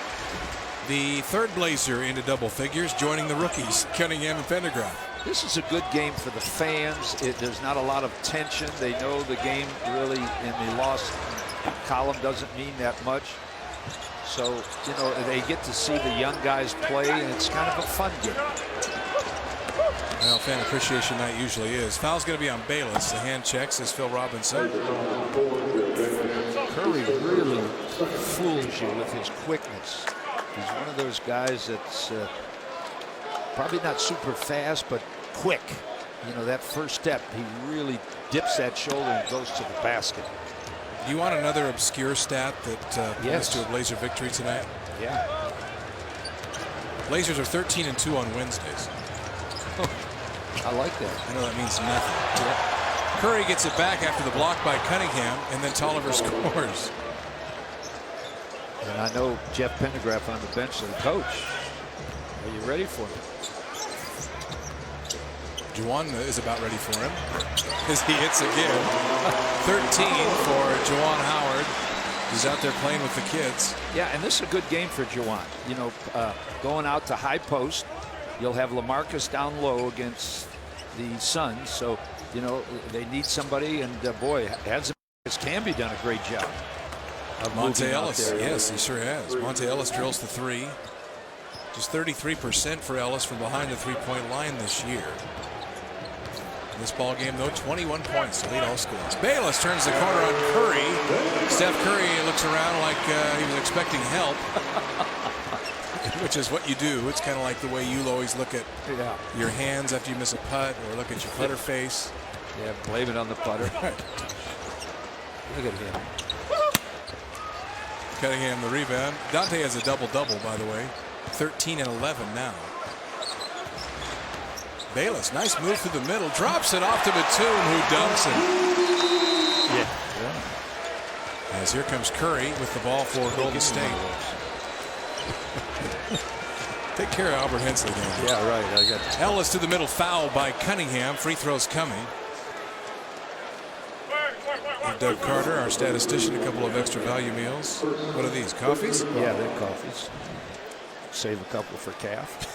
The third Blazer into double figures, joining the rookies, Cunningham and Pendergraft. This is a good game for the fans. There's not a lot of tension. They know the game really in the loss column doesn't mean that much. So, they get to see the young guys play, and it's kind of a fun game. Well, fan appreciation night usually is. Foul's going to be on Bayless. The hand check, says Phil Robinson. Curry really fools you with his quickness. He's one of those guys that's probably not super fast, but quick. That first step, he really dips that shoulder and goes to the basket. You want another obscure stat that leads to a Blazer victory tonight? Yeah. Blazers are 13-2 on Wednesdays. I like that. I know that means nothing. Yeah. Curry gets it back after the block by Cunningham, and then Tollivier scores. And I know Jeff Pendergraph on the bench, the coach. Are you ready for him? Juwan is about ready for him as he hits again. 13 for Juwan Howard. He's out there playing with the kids. Yeah, and this is a good game for Juwan. You know, going out to high post, you'll have LaMarcus down low against the Suns. So, you know, they need somebody, and boy, has Camby done a great job. Monte Ellis, yes, he sure has. Monte Ellis drills the three. Just 33% for Ellis from behind the three-point line this year. This ball game, though, 21 points to lead all scores. Bayless turns the corner on Curry. Steph Curry looks around like he was expecting help, which is what you do. It's kind of like the way you always look at your hands after you miss a putt, or look at your putter face. Yeah, blame it on the putter. Look at him. Cunningham the rebound. Dante has a double-double, by the way. 13 and 11 now. Bayless, nice move through the middle, drops it off to Batum, who dunks it. Yeah. As here comes Curry with the ball for Golden State. Take care of Albert Hensley down there. Yeah, right. I got Ellis to the middle, foul by Cunningham. Free throws coming. And Doug Carter, our statistician, a couple of extra value meals. What are these, coffees? Yeah, they're coffees. Save a couple for calf.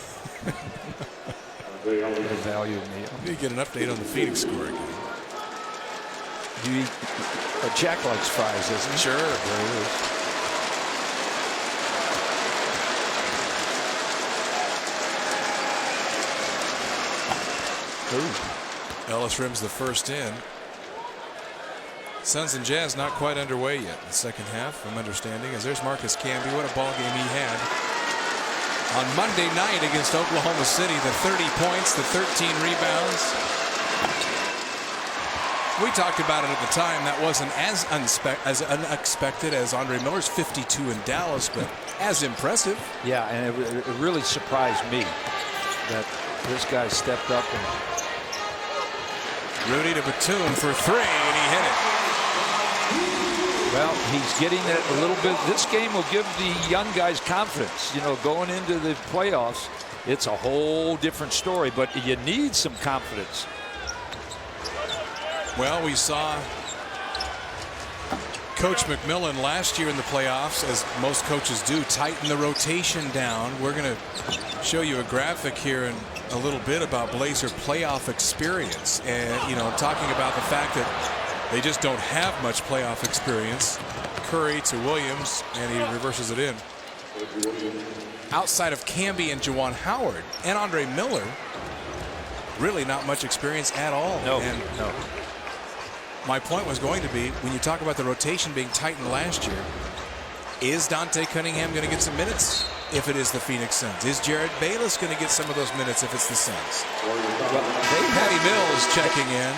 Value meal. You get an update on the Phoenix score again. You eat, Jack likes fries, doesn't he? Sure. There it is. Ooh. Ellis rims the first in. Suns and Jazz not quite underway yet in the second half, I'm understanding, as there's Marcus Camby. What a ball game he had on Monday night against Oklahoma City. The 30 points, the 13 rebounds. We talked about it at the time. That wasn't as unexpected as Andre Miller's 52 in Dallas, but as impressive. Yeah, and it really surprised me that this guy stepped up. And Rudy to Batum for three, and he hit it. Well, he's getting it a little bit. This game will give the young guys confidence. You know, going into the playoffs, it's a whole different story, but you need some confidence. Well, we saw Coach McMillan last year in the playoffs, as most coaches do, tighten the rotation down. We're going to show you a graphic here in a little bit about Blazer playoff experience, and, you know, talking about the fact that they just don't have much playoff experience. Curry to Williams, and he reverses it in. Outside of Camby and Juwan Howard and Andre Miller, really not much experience at all. No. My point was going to be, when you talk about the rotation being tightened last year, is Dante Cunningham going to get some minutes if it is the Phoenix Suns? Is Jared Bayless going to get some of those minutes if it's the Suns? Well, Patty Mills checking in.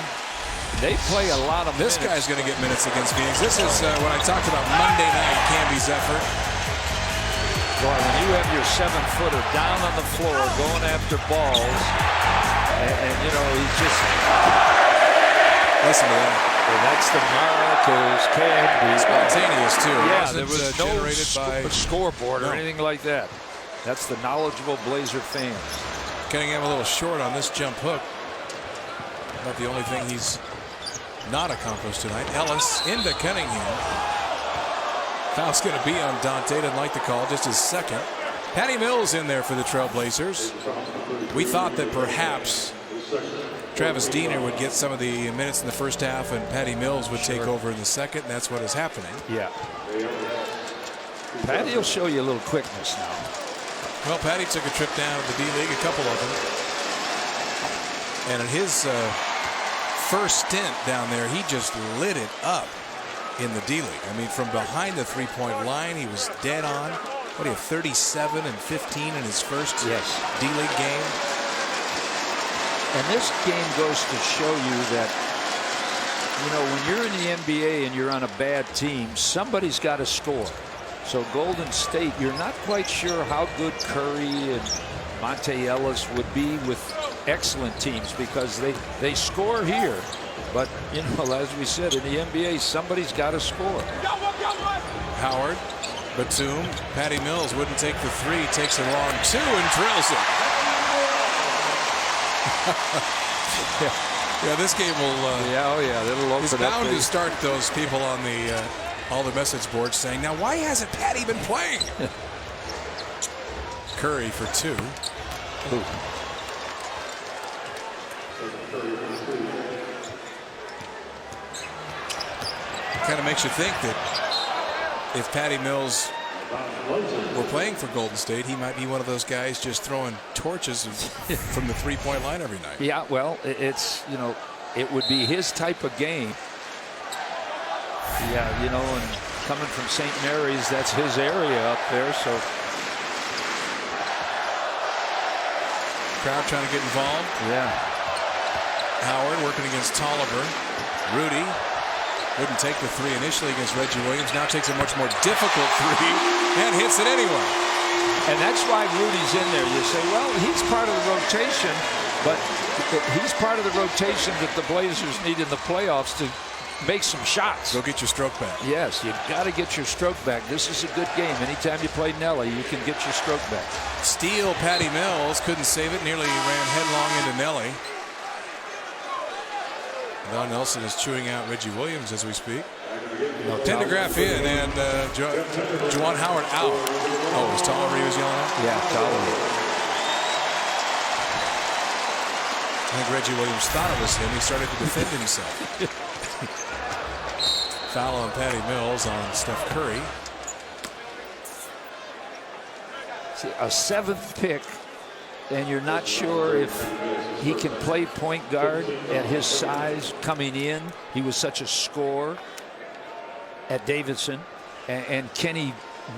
They play a lot of minutes. This guy's going to get minutes against Phoenix. This is when I talked about Monday night, Camby's effort. Boy, when you have your 7-footer down on the floor going after balls, and you know, he's just... Listen to that. Well, that's the Marcus Camby. Spontaneous, too. Yeah, there was no generated by scoreboard or anything like that. That's the knowledgeable Blazer fans. Cunningham a little short on this jump hook. Not the only thing he's not accomplished tonight. Ellis into Cunningham. Foul's going to be on Dante. Didn't like the call. Just his second. Patty Mills in there for the Trailblazers. We thought that perhaps Travis Diener would get some of the minutes in the first half and Patty Mills would take over in the second. And that's what is happening. Yeah. Patty will show you a little quickness now. Well, Patty took a trip down to the D-League, a couple of them. And in his first stint down there, he just lit it up in the D-League. I mean, from behind the three-point line, he was dead on. What do you have, 37 and 15 in his first D-League game? And this game goes to show you that, you know, when you're in the NBA and you're on a bad team, somebody's got to score. So Golden State, you're not quite sure how good Curry and Monte Ellis would be with excellent teams, because they score here, But, you know, as we said, in the NBA, somebody's got to score. Howard, Batum, Patty Mills wouldn't take the three, takes a long two and drills it. Yeah, this game will. That'll open is bound to start those people on the all the message boards saying, "Now, why hasn't Patty been playing?" Curry for two. Ooh. Kind of makes you think that if Patty Mills were playing for Golden State, he might be one of those guys just throwing torches from the three-point line every night. Yeah, well, it's, you know, it would be his type of game. Yeah, you know, and coming from St. Mary's, that's his area up there, so. Crowd trying to get involved. Yeah. Howard working against Tolliver. Rudy wouldn't take the three initially against Reggie Williams. Now takes a much more difficult three and hits it anyway. And that's why Rudy's in there. You say, well, he's part of the rotation, but he's part of the rotation that the Blazers need in the playoffs to make some shots. Go get your stroke back. Yes, you've got to get your stroke back. This is a good game. Anytime you play Nelly, you can get your stroke back. Steal, Patty Mills couldn't save it. Nearly ran headlong into Nelly. Don Nelson is chewing out Reggie Williams as we speak. Tendergraph in and Juwan Howard out. Oh, it was Tolliver he was yelling at? Yeah, Tolliver. I think Reggie Williams thought it was him. He started to defend himself. Foul on Patty Mills on Steph Curry. See, a 7th pick, and you're not sure if he can play point guard at his size coming in. He was such a scorer at Davidson. And can he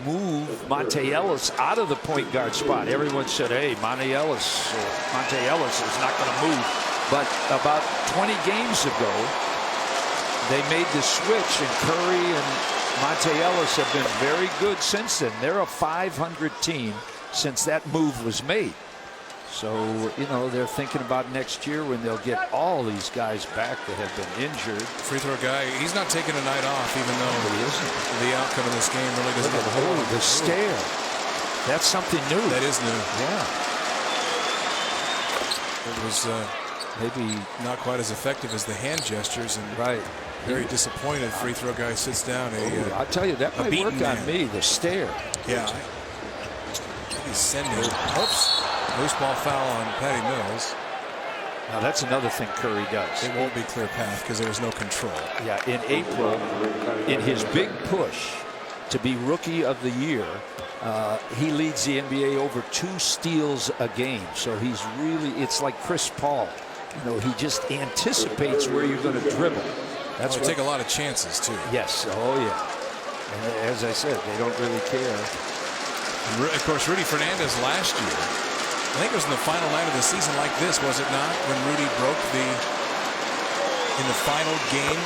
move Monte Ellis out of the point guard spot? Everyone said, hey, Monte Ellis is not going to move. But about 20 games ago, they made the switch, and Curry and Monte Ellis have been very good since then. They're a 500 team since that move was made. So, you know, they're thinking about next year when they'll get all these guys back that have been injured. Free throw guy, he's not taking a night off, even though the outcome of this game really doesn't have a whole lot. The stare. That's something new. That is new. Yeah. It was maybe not quite as effective as the hand gestures, and very disappointed. Free throw guy sits down. I'll tell you, that might work on me, the stare. Yeah. He's sending. Oops. Loose ball foul on Patty Mills. Now that's another thing Curry does. It won't be clear path because there was no control. Yeah, in April, in his big push to be Rookie of the Year, he leads the NBA over 2 steals a game. So he's really, it's like Chris Paul. You know, he just anticipates where you're going to dribble. That's take a lot of chances too. Yes. Oh yeah. And as I said, they don't really care. Of course, Rudy Fernandez last year, I think it was in the final night of the season like this, was it not? When Rudy broke in the final game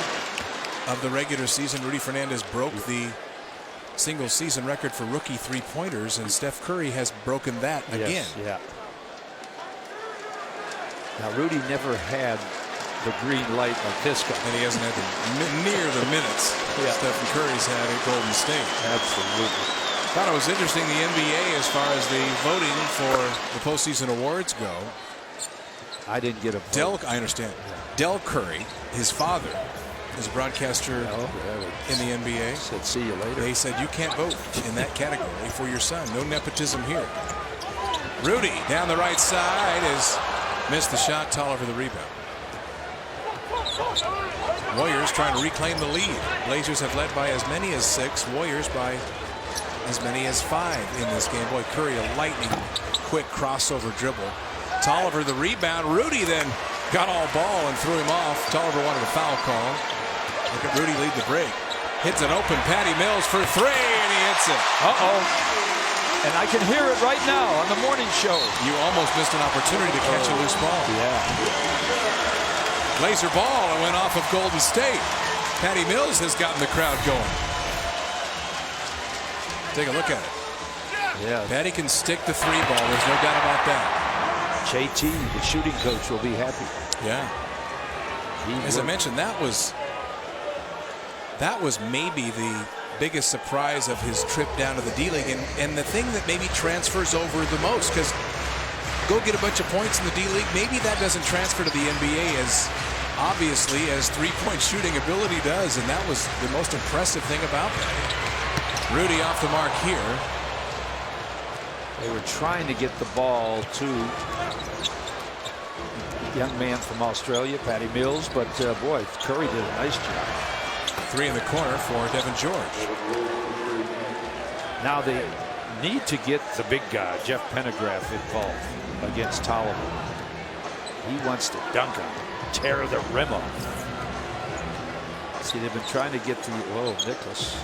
of the regular season, Rudy Fernandez broke the single season record for rookie three-pointers, and Steph Curry has broken that again. Yes, yeah. Now, Rudy never had the green light like this guy. And he hasn't had near the minutes Stephen Curry's had at Golden State. Absolutely. Thought it was interesting, the NBA, as far as the voting for the postseason awards go. I didn't get a vote. I understand. Del Curry, his father, is a broadcaster in the NBA. Said, see you later. They said, you can't vote in that category for your son. No nepotism here. Rudy down the right side has missed the shot. Tolliver the rebound. Warriors trying to reclaim the lead. Blazers have led by as many as 6. Warriors by as many as 5 in this game. Boy, Curry, a lightning quick crossover dribble. Tolliver the rebound. Rudy then got all ball and threw him off. Tolliver wanted a foul call. Look at Rudy lead the break. Hits an open Patty Mills for 3, and he hits it. And I can hear it right now on the morning show. You almost missed an opportunity to catch a loose ball. Yeah. Laser ball and went off of Golden State. Patty Mills has gotten the crowd going. Take a look at it. Yeah. Patty can stick the 3 ball. There's no doubt about that. JT, the shooting coach, will be happy. Yeah. As I mentioned, that was maybe the biggest surprise of his trip down to the D-League, and the thing that maybe transfers over the most, because go get a bunch of points in the D-League, maybe that doesn't transfer to the NBA as obviously as three-point shooting ability does, and that was the most impressive thing about that. Rudy off the mark here. They were trying to get the ball to young man from Australia, Patty Mills, but boy, Curry did a nice job. Three in the corner for Devin George. Now they need to get the big guy, Jeff Pendergraft, involved against Tollivier. He wants to dunk him, tear the rim off. See, they've been trying to get to, whoa, Nicholas.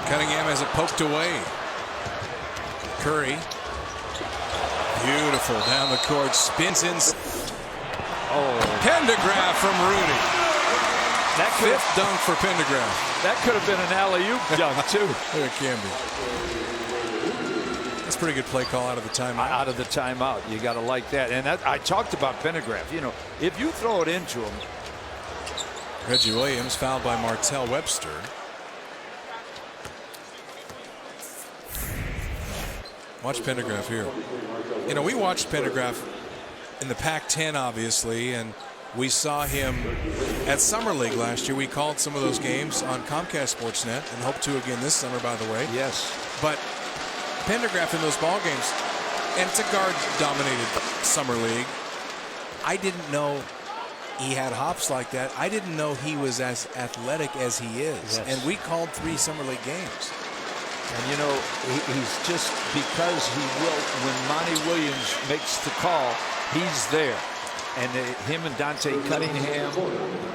Cunningham has it poked away. Curry. Beautiful down the court. Spins in. Oh. Pendergraft from Rudy. That fifth dunk for Pendergraft. That could have been an alley-oop dunk, too. It can be. That's a pretty good play call out of the timeout. Out of the timeout. You got to like that. And I talked about Pendergraft. You know, if you throw it into him. Reggie Williams fouled by Martell Webster. Watch Pendergraft here. You know, we watched Pendergraft in the Pac-10, obviously, and we saw him at Summer League last year. We called some of those games on Comcast Sportsnet and hope to again this summer, by the way. Yes. But Pendergraft in those ball games, and it's a guard-dominated Summer League. I didn't know he had hops like that. I didn't know he was as athletic as he is. Yes. And we called 3 Summer League games. And, you know, he's just, because he will, when Monty Williams makes the call, he's there. And him and Dante Cunningham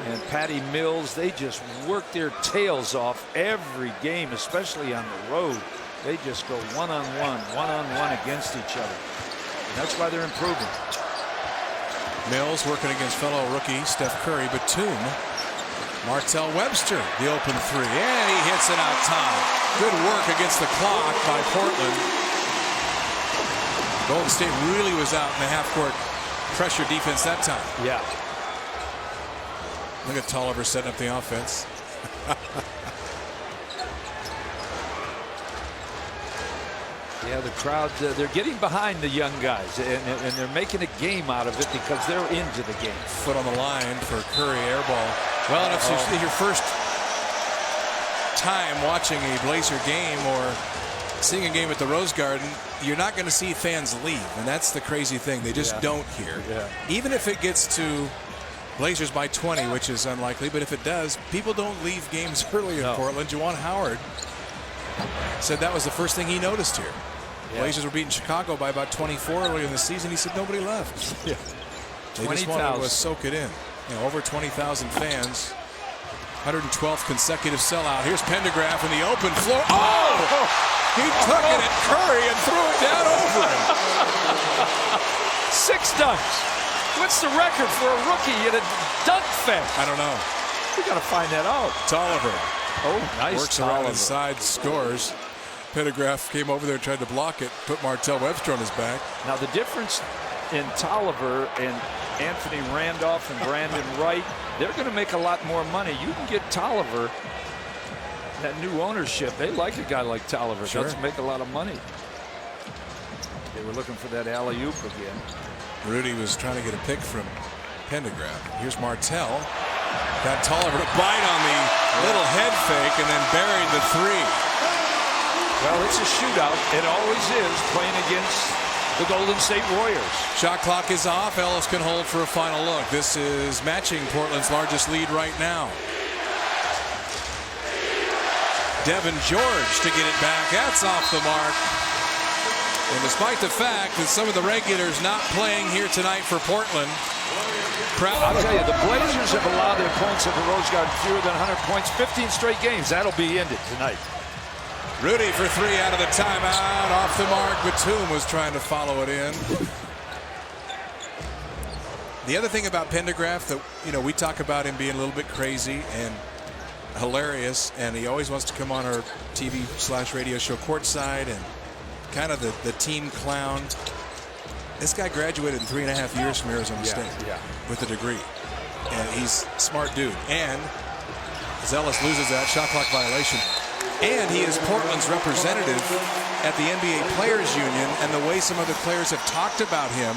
and Patty Mills, they just work their tails off every game, especially on the road. They just go one-on-one against each other. And that's why they're improving. Mills working against fellow rookie Steph Curry. Batum. Martell Webster, the open three, and he hits it out top. Good work against the clock by Portland. Golden State really was out in the half-court pressure defense that time. Yeah. Look at Tolliver setting up the offense. Yeah, the crowd, they're getting behind the young guys, and they're making a game out of it because they're into the game. Foot on the line for Curry, air ball. Well, if it's your first time watching a Blazer game or seeing a game at the Rose Garden, you're not going to see fans leave, and that's the crazy thing. They just don't here. Yeah. Even if it gets to Blazers by 20, which is unlikely, but if it does, people don't leave games early in Portland. Juwan Howard said that was the first thing he noticed here. Yeah. Blazers were beating Chicago by about 24 earlier in the season. He said nobody left. Yeah. They just wanted to soak it in. You know, over 20,000 fans. 112th consecutive sellout. Here's Pendergraft in the open floor. Oh! He took it at Curry and threw it down over him. 6 dunks. What's the record for a rookie in a dunk fest? I don't know. We got to find that out. Tolliver. Oh, nice. Works around inside, scores. Pendergraft came over there and tried to block it, put Martell Webster on his back. Now the difference in Tolliver and Anthony Randolph and Brandon Wright, they're going to make a lot more money. You can get Tolliver, that new ownership. They like a guy like Tolliver. Sure. Doesn't make a lot of money. They were looking for that alley-oop again. Rudy was trying to get a pick from Pendergraft. Here's Martell. Got Tolliver to bite on the little head fake and then buried the three. Well, it's a shootout. It always is, playing against the Golden State Warriors. Shot clock is off. Ellis can hold for a final look. This is matching Portland's largest lead right now. Devin George to get it back. That's off the mark. And despite the fact that some of the regulars not playing here tonight for Portland, I'll tell you, the Blazers have allowed their points at the Rose Garden fewer than 100 points, 15 straight games. That'll be ended tonight. Rudy for 3 out of the timeout. Off the mark. Batum was trying to follow it in. The other thing about Pendergraft that, you know, we talk about him being a little bit crazy and hilarious, and he always wants to come on our TV/radio show courtside and kind of the team clown. This guy graduated in 3.5 years from Arizona State with a degree. And he's a smart dude. And as Ellis loses that shot clock violation, and he is Portland's representative at the NBA Players Union, and the way some other players have talked about him,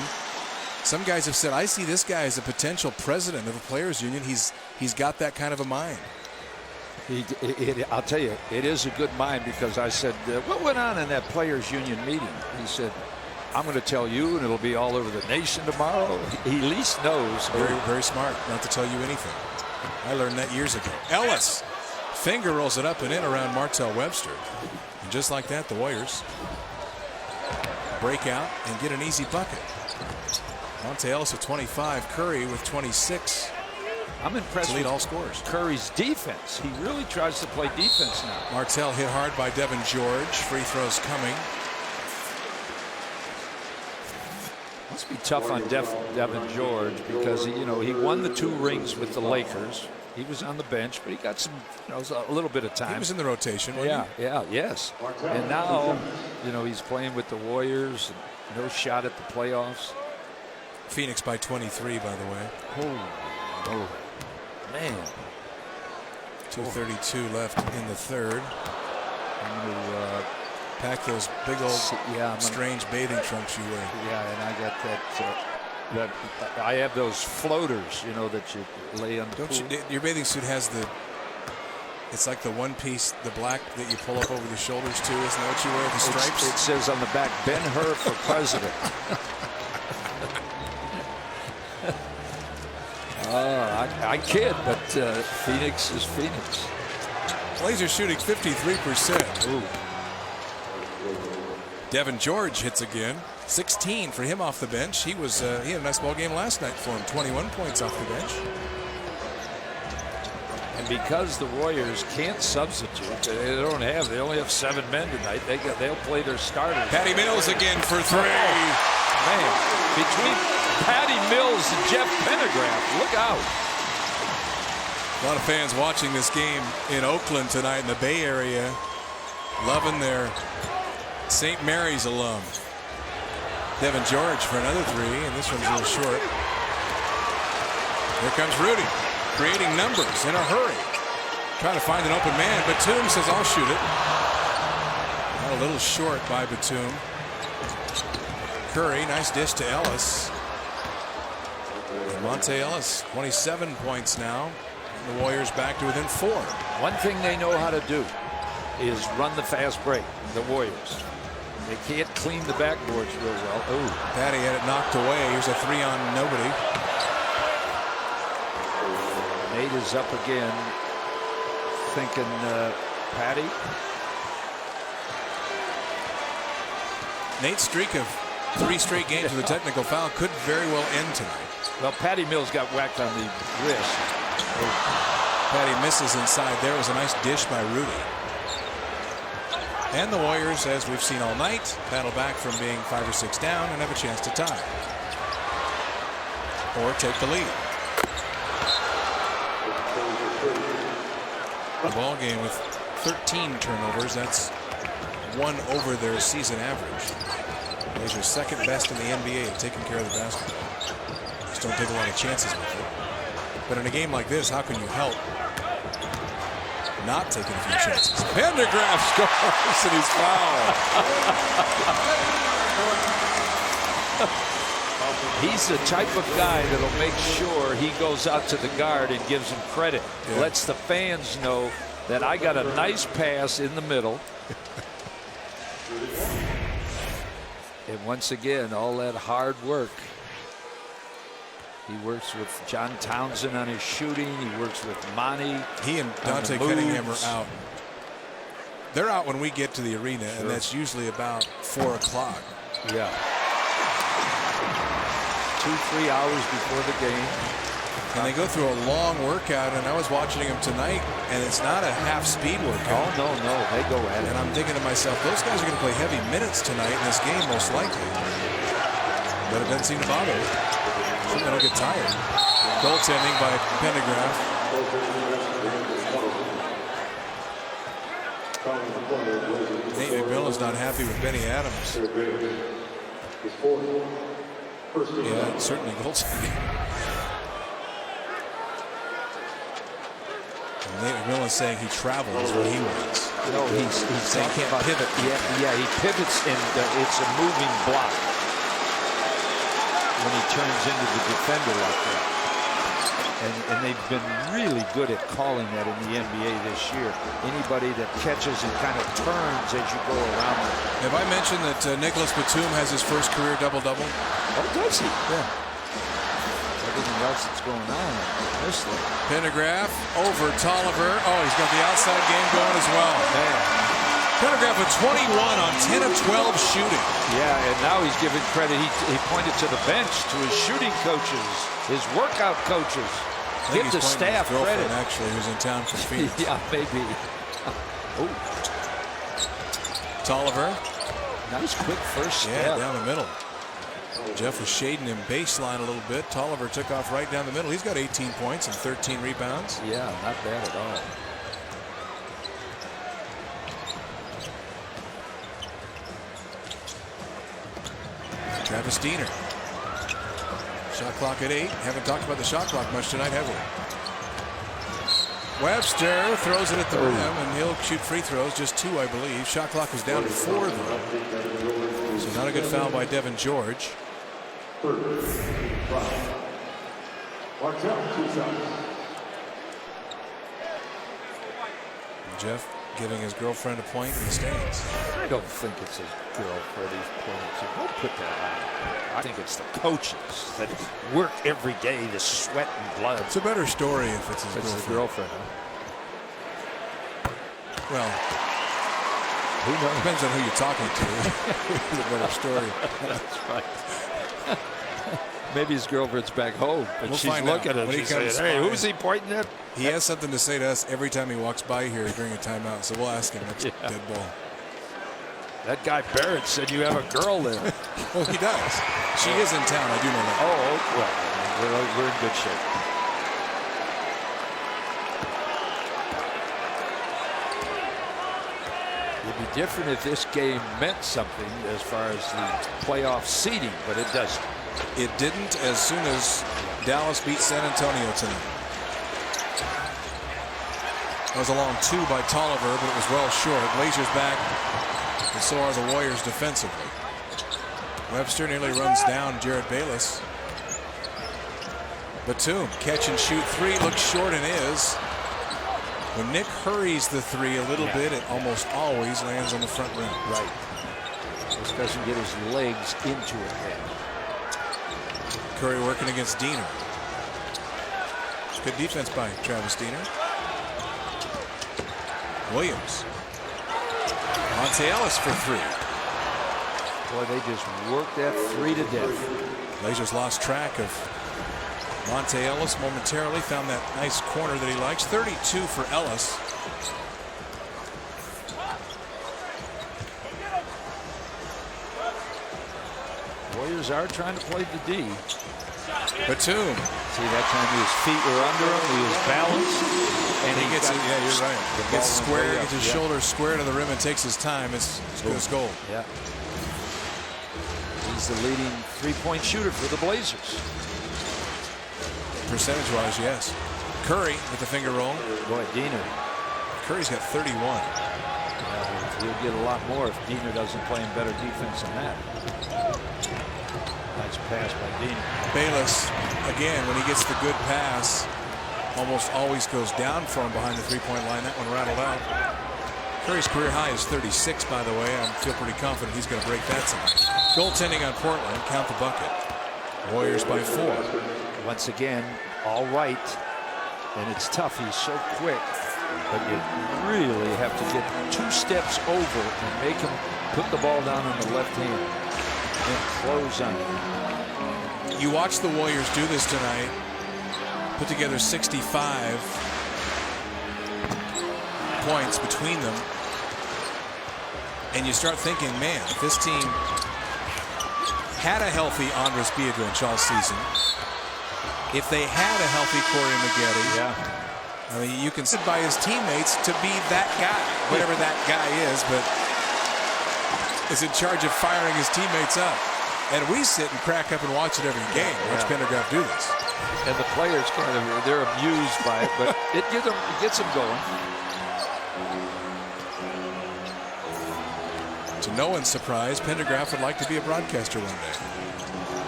some guys have said, I see this guy as a potential president of a Players Union. He's got that kind of a mind. I'll tell you, it is a good mind, because I said, what went on in that Players Union meeting? He said, I'm going to tell you, and it'll be all over the nation tomorrow. He at least knows. Very, very smart not to tell you anything. I learned that years ago. Ellis, finger rolls it up and in around Martell Webster. And just like that, the Warriors break out and get an easy bucket. Monte Ellis with 25, Curry with 26. I'm impressed to lead with all scorers. Curry's defense. He really tries to play defense now. Martell hit hard by Devin George. Free throws coming. Must be tough on Devin George, because he won the 2 rings with the Lakers. He was on the bench, but he got some, a little bit of time. He was in the rotation. Yes. And now, he's playing with the Warriors. No shot at the playoffs. Phoenix by 23, by the way. Oh, man. 2:32 left in the third. I'm going to pack those big old strange bathing trunks you wear. Yeah, and I got that I have those floaters, that you lay on the pool. Your bathing suit has it's like the one piece, the black that you pull up over the shoulders too. Isn't that what you wear? The stripes? It says on the back, Ben-Hur for president. I kid, but Phoenix is Phoenix. Blazers shooting 53%. Ooh. Devin George hits again. 16 for him off the bench. He had a nice ball game last night for him. 21 points off the bench. And because the Warriors can't substitute, they only have 7 men tonight. They'll play their starters. Patty Mills again for 3. Man, between Patty Mills and Jeff Pendergraft, look out. A lot of fans watching this game in Oakland tonight in the Bay Area, loving their St. Mary's alum. Devin George for another 3, and this one's a little short. Here comes Rudy, creating numbers in a hurry. Trying to find an open man. Batum says, I'll shoot it. Got a little short by Batum. Curry, nice dish to Ellis. Monte Ellis, 27 points now. The Warriors back to within 4. One thing they know how to do is run the fast break, the Warriors. They can't clean the backboards real well. Oh, Patty had it knocked away. Here's a 3 on nobody. Nate is up again, thinking Patty. Nate's streak of 3 straight games with a technical foul could very well end tonight. Well, Patty Mills got whacked on the wrist. Oh. Patty misses inside. There was a nice dish by Rudy. And the Warriors, as we've seen all night, battle back from being 5 or 6 down and have a chance to tie. Or take the lead. A ball game with 13 turnovers. That's 1 over their season average. Those are second best in the NBA at taking care of the basketball. Just don't take a lot of chances with it. But in a game like this, how can you help not taking a few chances? Pendergraft scores and he's fouled. He's the type of guy that'll make sure he goes out to the guard and gives him credit. Yeah. Lets the fans know that I got a nice pass in the middle. And once again, all that hard work. He works with John Townsend on his shooting. He works with Manu. He and Dante Cunningham are out. They're out when we get to the arena, and that's usually about 4 o'clock. Yeah. 2-3 hours before the game. And they go through a long workout, and I was watching them tonight, and it's not a half-speed workout. Oh, no, they go at it. And I'm thinking to myself, those guys are going to play heavy minutes tonight in this game, most likely. But it doesn't seem to bother them. They don't get tired. Goaltending by Pendergraft. Nate McMillan's not happy with Benny Adams. Yeah, it's certainly goaltending. Nate McMillan saying he travels when he wins. No, he's saying he can't pivot. Yeah, he pivots, and it's a moving block when he turns into the defender like that. And they've been really good at calling that in the NBA this year. Anybody that catches and kind of turns as you go around them. Have I mentioned that Nicholas Batum has his first career double-double? Oh, does he? Yeah. Everything else that's going on. Pendergraph over Tolliver. Oh, he's got the outside game going as well. Man. Pendergraph with 21 on 10 of 12 shooting. Yeah, and now he's giving credit. He pointed to the bench, to his shooting coaches, his workout coaches. Give the staff credit. Actually, who's in town for Phoenix. Yeah, maybe. Oh. Tolliver. Nice quick first step. Yeah, down the middle. Jeff was shading him baseline a little bit. Tolliver took off right down the middle. He's got 18 points and 13 rebounds. Yeah, not bad at all. Travis Diener. Shot clock at 8. Haven't talked about the shot clock much tonight, have we? Webster throws it at the rim, and he'll shoot free throws. Just 2, I believe. Shot clock is down to 4, though. So not a good foul by Devin George. Jeff giving his girlfriend a point in the stands. I don't think it's his girlfriend he's pointing to. Don't put that on. I think it's the coaches that work every day, the sweat and blood. It's a better story if it's his girlfriend. Well, who knows? Depends on who you're talking to. It's a better story. That's right. Maybe his girlfriend's back home, but she's looking at him. She's saying, "Hey, who's he pointing at?" He has something to say to us every time he walks by here during a timeout, so we'll ask him next dead ball. That guy Barrett said you have a girl there. Well, he does. She is in town. I do know that. Oh, well, we're in good shape. It'd be different if this game meant something as far as the playoff seeding, but it doesn't. It didn't as soon as Dallas beat San Antonio tonight. That was a long 2 by Tolliver, but it was well short. Blazers back, and so are the Warriors defensively. Webster nearly runs down Jared Bayless. Batum, catch and shoot 3, looks short and is. When Nick hurries the 3 a little bit, it almost always lands on the front rim. Right. Just doesn't get his legs into it yet. Curry working against Diener. Good defense by Travis Diener. Williams. Monte Ellis for 3. Boy, they just worked that 3 to death. Blazers lost track of Monte Ellis momentarily. Found that nice corner that he likes. 32 for Ellis. Warriors are trying to play the D. Batum. See, that time his feet were under him. He was balanced. And he gets it. Yeah, you're right. Gets square, gets his shoulders square to the rim and takes his time. It's goal. Yeah. He's the leading three-point shooter for the Blazers. Percentage-wise, yes. Curry with the finger roll. Boy, Diener. Curry's got 31. He'll get a lot more if Diener doesn't play in better defense than that. Nice pass by Diener. Bayless, again, when he gets the good pass, almost always goes down for him behind the three-point line. That one rattled out. Curry's career high is 36, by the way. I feel pretty confident he's going to break that tonight. Goaltending on Portland. Count the bucket. Warriors by 4. Once again, all right. And it's tough. He's so quick. But you really have to get 2 steps over and make him put the ball down on the left hand and close on it. You watch the Warriors do this tonight. Put together 65 points between them. And you start thinking, man, if this team had a healthy Andres Biedrins all season, if they had a healthy Corey McGrady, I mean, you can sit by his teammates to be that guy, whatever that guy is, but is in charge of firing his teammates up. And we sit and crack up and watch it every game. Watch Pendergraft do this. And the players they're amused by it, but it gets them going. To no one's surprise, Pendergraft would like to be a broadcaster one day.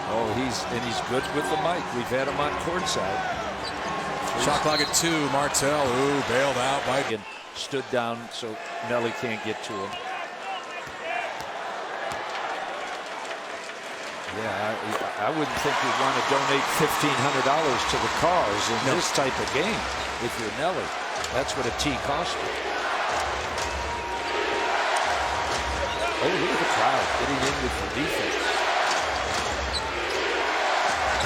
Oh, he's good with the mic. We've had him on courtside. Shot clock at 2. Martell, bailed out by. Stood down so Nelly can't get to him. Yeah, I wouldn't think you'd want to donate $1,500 to the cause in this type of game if you're Nelly. That's what a tee costs you. Oh, look at the crowd getting in with the defense.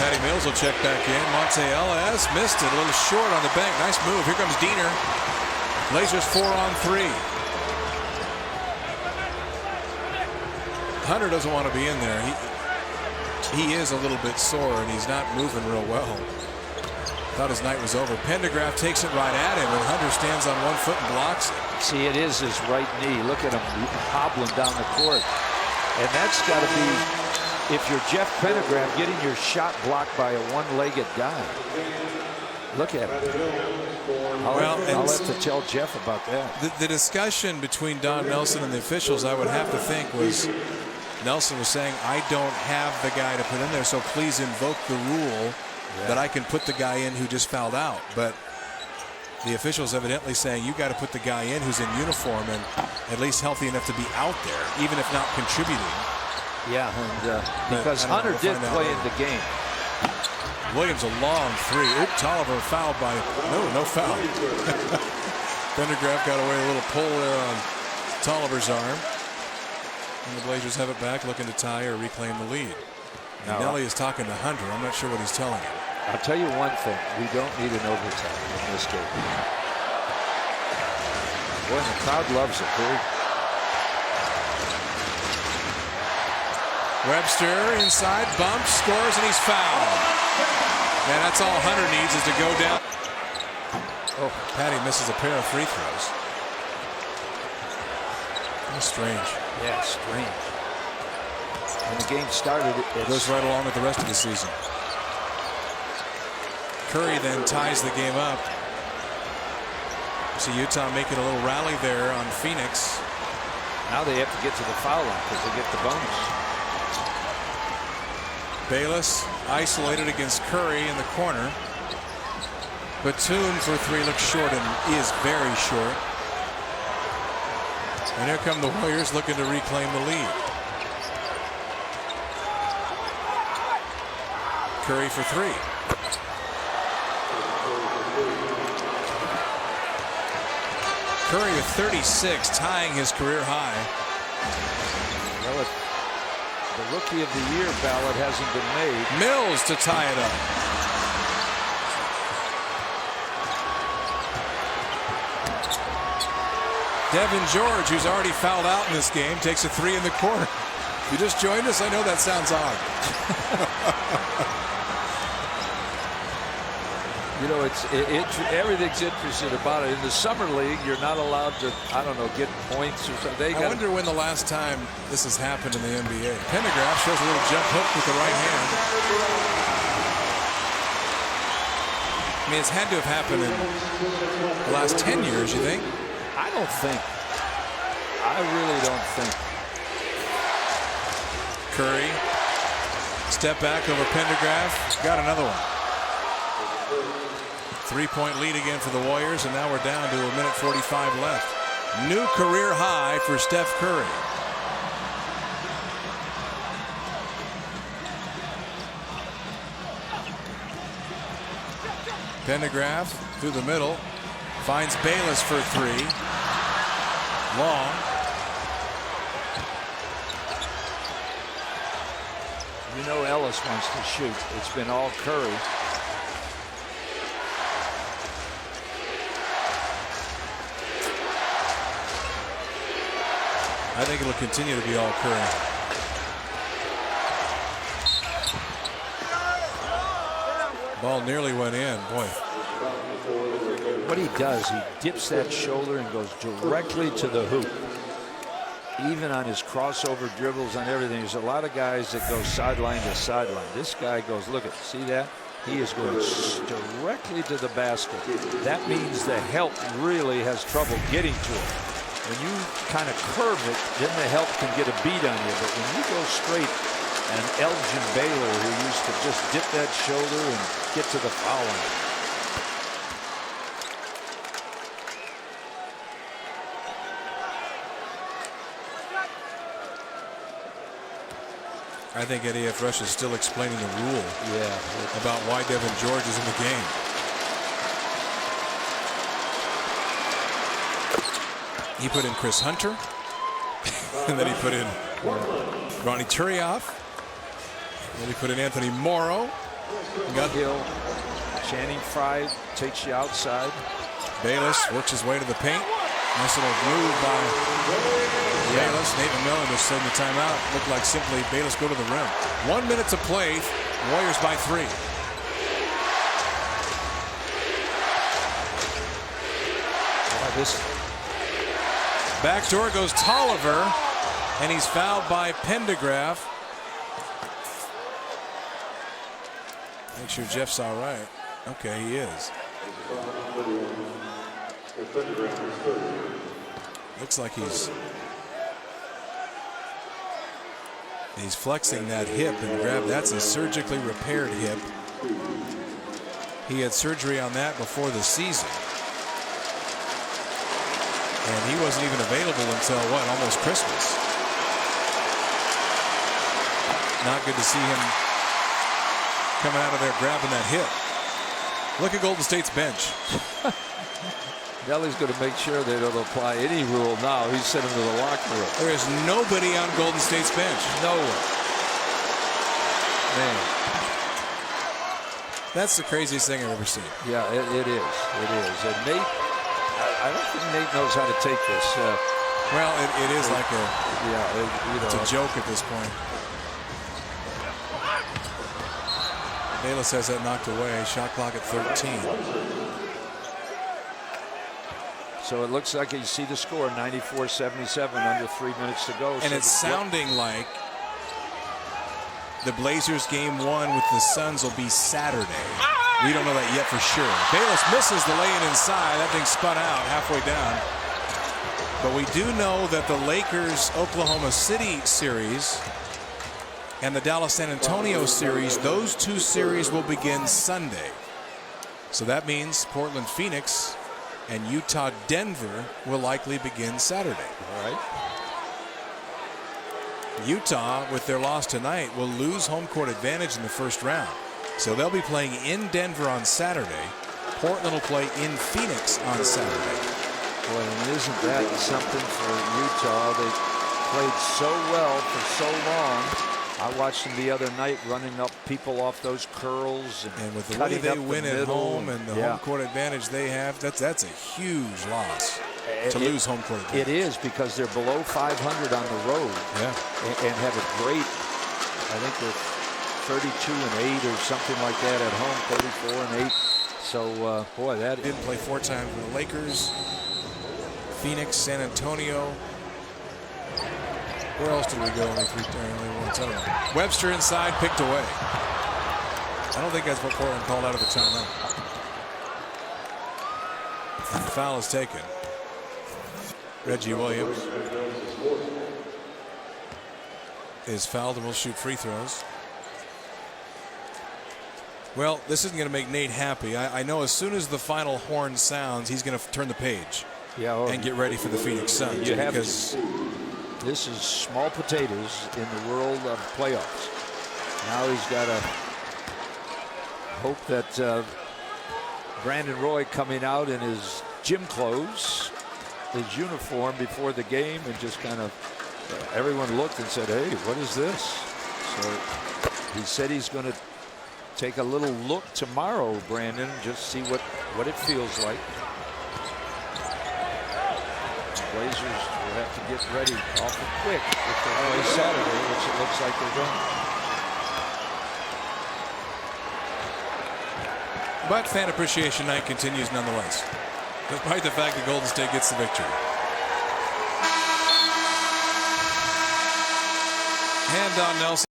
Patty Mills will check back in. Monte Ellis missed it a little short on the bank. Nice move. Here comes Diener. Blazers 4 on 3. Hunter doesn't want to be in there. He is a little bit sore and he's not moving real well. Thought his night was over. Pendergraft takes it right at him and Hunter stands on 1 foot and blocks it. See, it is his right knee. Look at him hobbling down the court. And that's got to be, if you're Jeff Pendergraft, getting your shot blocked by a one-legged guy. Look at him. I'll have to tell Jeff about that. The discussion between Don Nelson and the officials, I would have to think, was Nelson was saying, I don't have the guy to put in there, so please invoke the rule that I can put the guy in who just fouled out. But the officials evidently saying, you got to put the guy in who's in uniform and at least healthy enough to be out there, even if not contributing. Yeah, and because Hunter did play in the game. Williams a long 3. Tolliver fouled by, no foul. Pendergraft got away a little pull there on Tolliver's arm. And the Blazers have it back, looking to tie or reclaim the lead. And Nelly is talking to Hunter. I'm not sure what he's telling him. I'll tell you one thing. We don't need an overtime in this game. Boy, the crowd loves it. Webster inside, bumps, scores, and he's fouled. Man, that's all Hunter needs is to go down. Oh, Patty misses a pair of free throws. That's strange. Yeah, strange. When the game started, it goes right along with the rest of the season. Curry then ties the game up. See Utah making a little rally there on Phoenix. Now they have to get to the foul line because they get the bonus. Bayless isolated against Curry in the corner. Batum for 3 looks short and is very short. And here come the Warriors looking to reclaim the lead. Curry for 3. Curry with 36, tying his career high. Well, the Rookie of the Year ballot hasn't been made. Mills to tie it up. Devin George, who's already fouled out in this game, takes a 3 in the corner. You just joined us? I know that sounds odd. You know, everything's interesting about it. In the summer league, you're not allowed to, I don't know, get points or something. I wonder when the last time this has happened in the NBA. Pendergraft shows a little jump hook with the right hand. I mean, it's had to have happened in the last 10 years, you think? I don't think. I really don't think. Curry, step back over Pendergraft, got another one. 3-point lead again for the Warriors, and now we're down to 1:45 left. New career high for Steph Curry. Pendergraft through the middle, finds Bayless for 3. Long. You know Ellis wants to shoot. It's been all Curry. I think it'll continue to be all Curry. Ball nearly went in. Boy. what he does, he dips that shoulder and goes directly to the hoop. Even on his crossover dribbles on everything, there's a lot of guys that go sideline to sideline. This guy goes, look at, see that? He is going directly to the basket. That means the help really has trouble getting to it. When you kind of curve it, then the help can get a beat on you. But when you go straight, and Elgin Baylor, who used to just dip that shoulder and get to the foul line. I think Eddie F. Rush is still explaining the rule about why Devin George is in the game. He put in Chris Hunter, and then he put in Ronnie Turioff, and then he put in Anthony Morrow. Got Hill, Channing Frye takes you outside. Bayless works his way to the paint. Nice little move by Bayless. Nate McMillan just said in the timeout. Looked like simply Bayless go to the rim. 1 minute to play. Warriors by 3. This backdoor goes Tollivier, and he's fouled by Pendergraph. Make sure Jeff's all right. Okay, he is. Looks like he's flexing that hip and grab. That's a surgically repaired hip. He had surgery on that before the season, and he wasn't even available until what, almost Christmas. Not good to see him coming out of there grabbing that hip. Look at Golden State's bench. Nelly's going to make sure they don't apply any rule now. He's sent him to the locker room. There is nobody on Golden State's bench. No one. Man. That's the craziest thing I've ever seen. Yeah, it is. It is. And Nate, I don't think Nate knows how to take this. Well, it is like it's a joke at this point. Bayless has that knocked away. Shot clock at 13. So it looks like you see the score, 94-77, under 3 minutes to go. And so it's sounding like the Blazers game 1 with the Suns will be Saturday. We don't know that yet for sure. Bayless misses the lay-in inside. That thing spun out halfway down. But we do know that the Lakers-Oklahoma City series and the Dallas-San Antonio series, those 2 series will begin Sunday. So that means Portland-Phoenix and Utah-Denver will likely begin Saturday. All right. Utah, with their loss tonight, will lose home court advantage in the first round. So they'll be playing in Denver on Saturday. Portland will play in Phoenix on Saturday. Boy, and isn't that something for Utah? They played so well for so long. I watched them the other night running up people off those curls and with the way they win at home and the home court advantage they have, that's a huge loss to lose home court advantage. It is, because they're below 500 on the road. Yeah. And have a great, I think they're 32-8 or something like that at home, 34-8. So boy, that didn't play 4 times with the Lakers, Phoenix, San Antonio. Where else did we go? Only 3 once. I don't know. Webster inside, picked away. I don't think that's what Portland called out of the timeout. And the foul is taken. Reggie Williams is fouled and will shoot free throws. Well, this isn't going to make Nate happy. I know as soon as the final horn sounds, he's going to turn the page and get ready for the Phoenix Suns. Because this is small potatoes in the world of playoffs. Now he's got to hope that Brandon Roy coming out in his gym clothes, his uniform before the game, and just kind of everyone looked and said, hey, what is this? So he said he's going to take a little look tomorrow, Brandon, just see what it feels like. Blazers will have to get ready awful quick if they play Saturday, which it looks like they're going. But fan appreciation night continues nonetheless. despite the fact that Golden State gets the victory. And Nelson.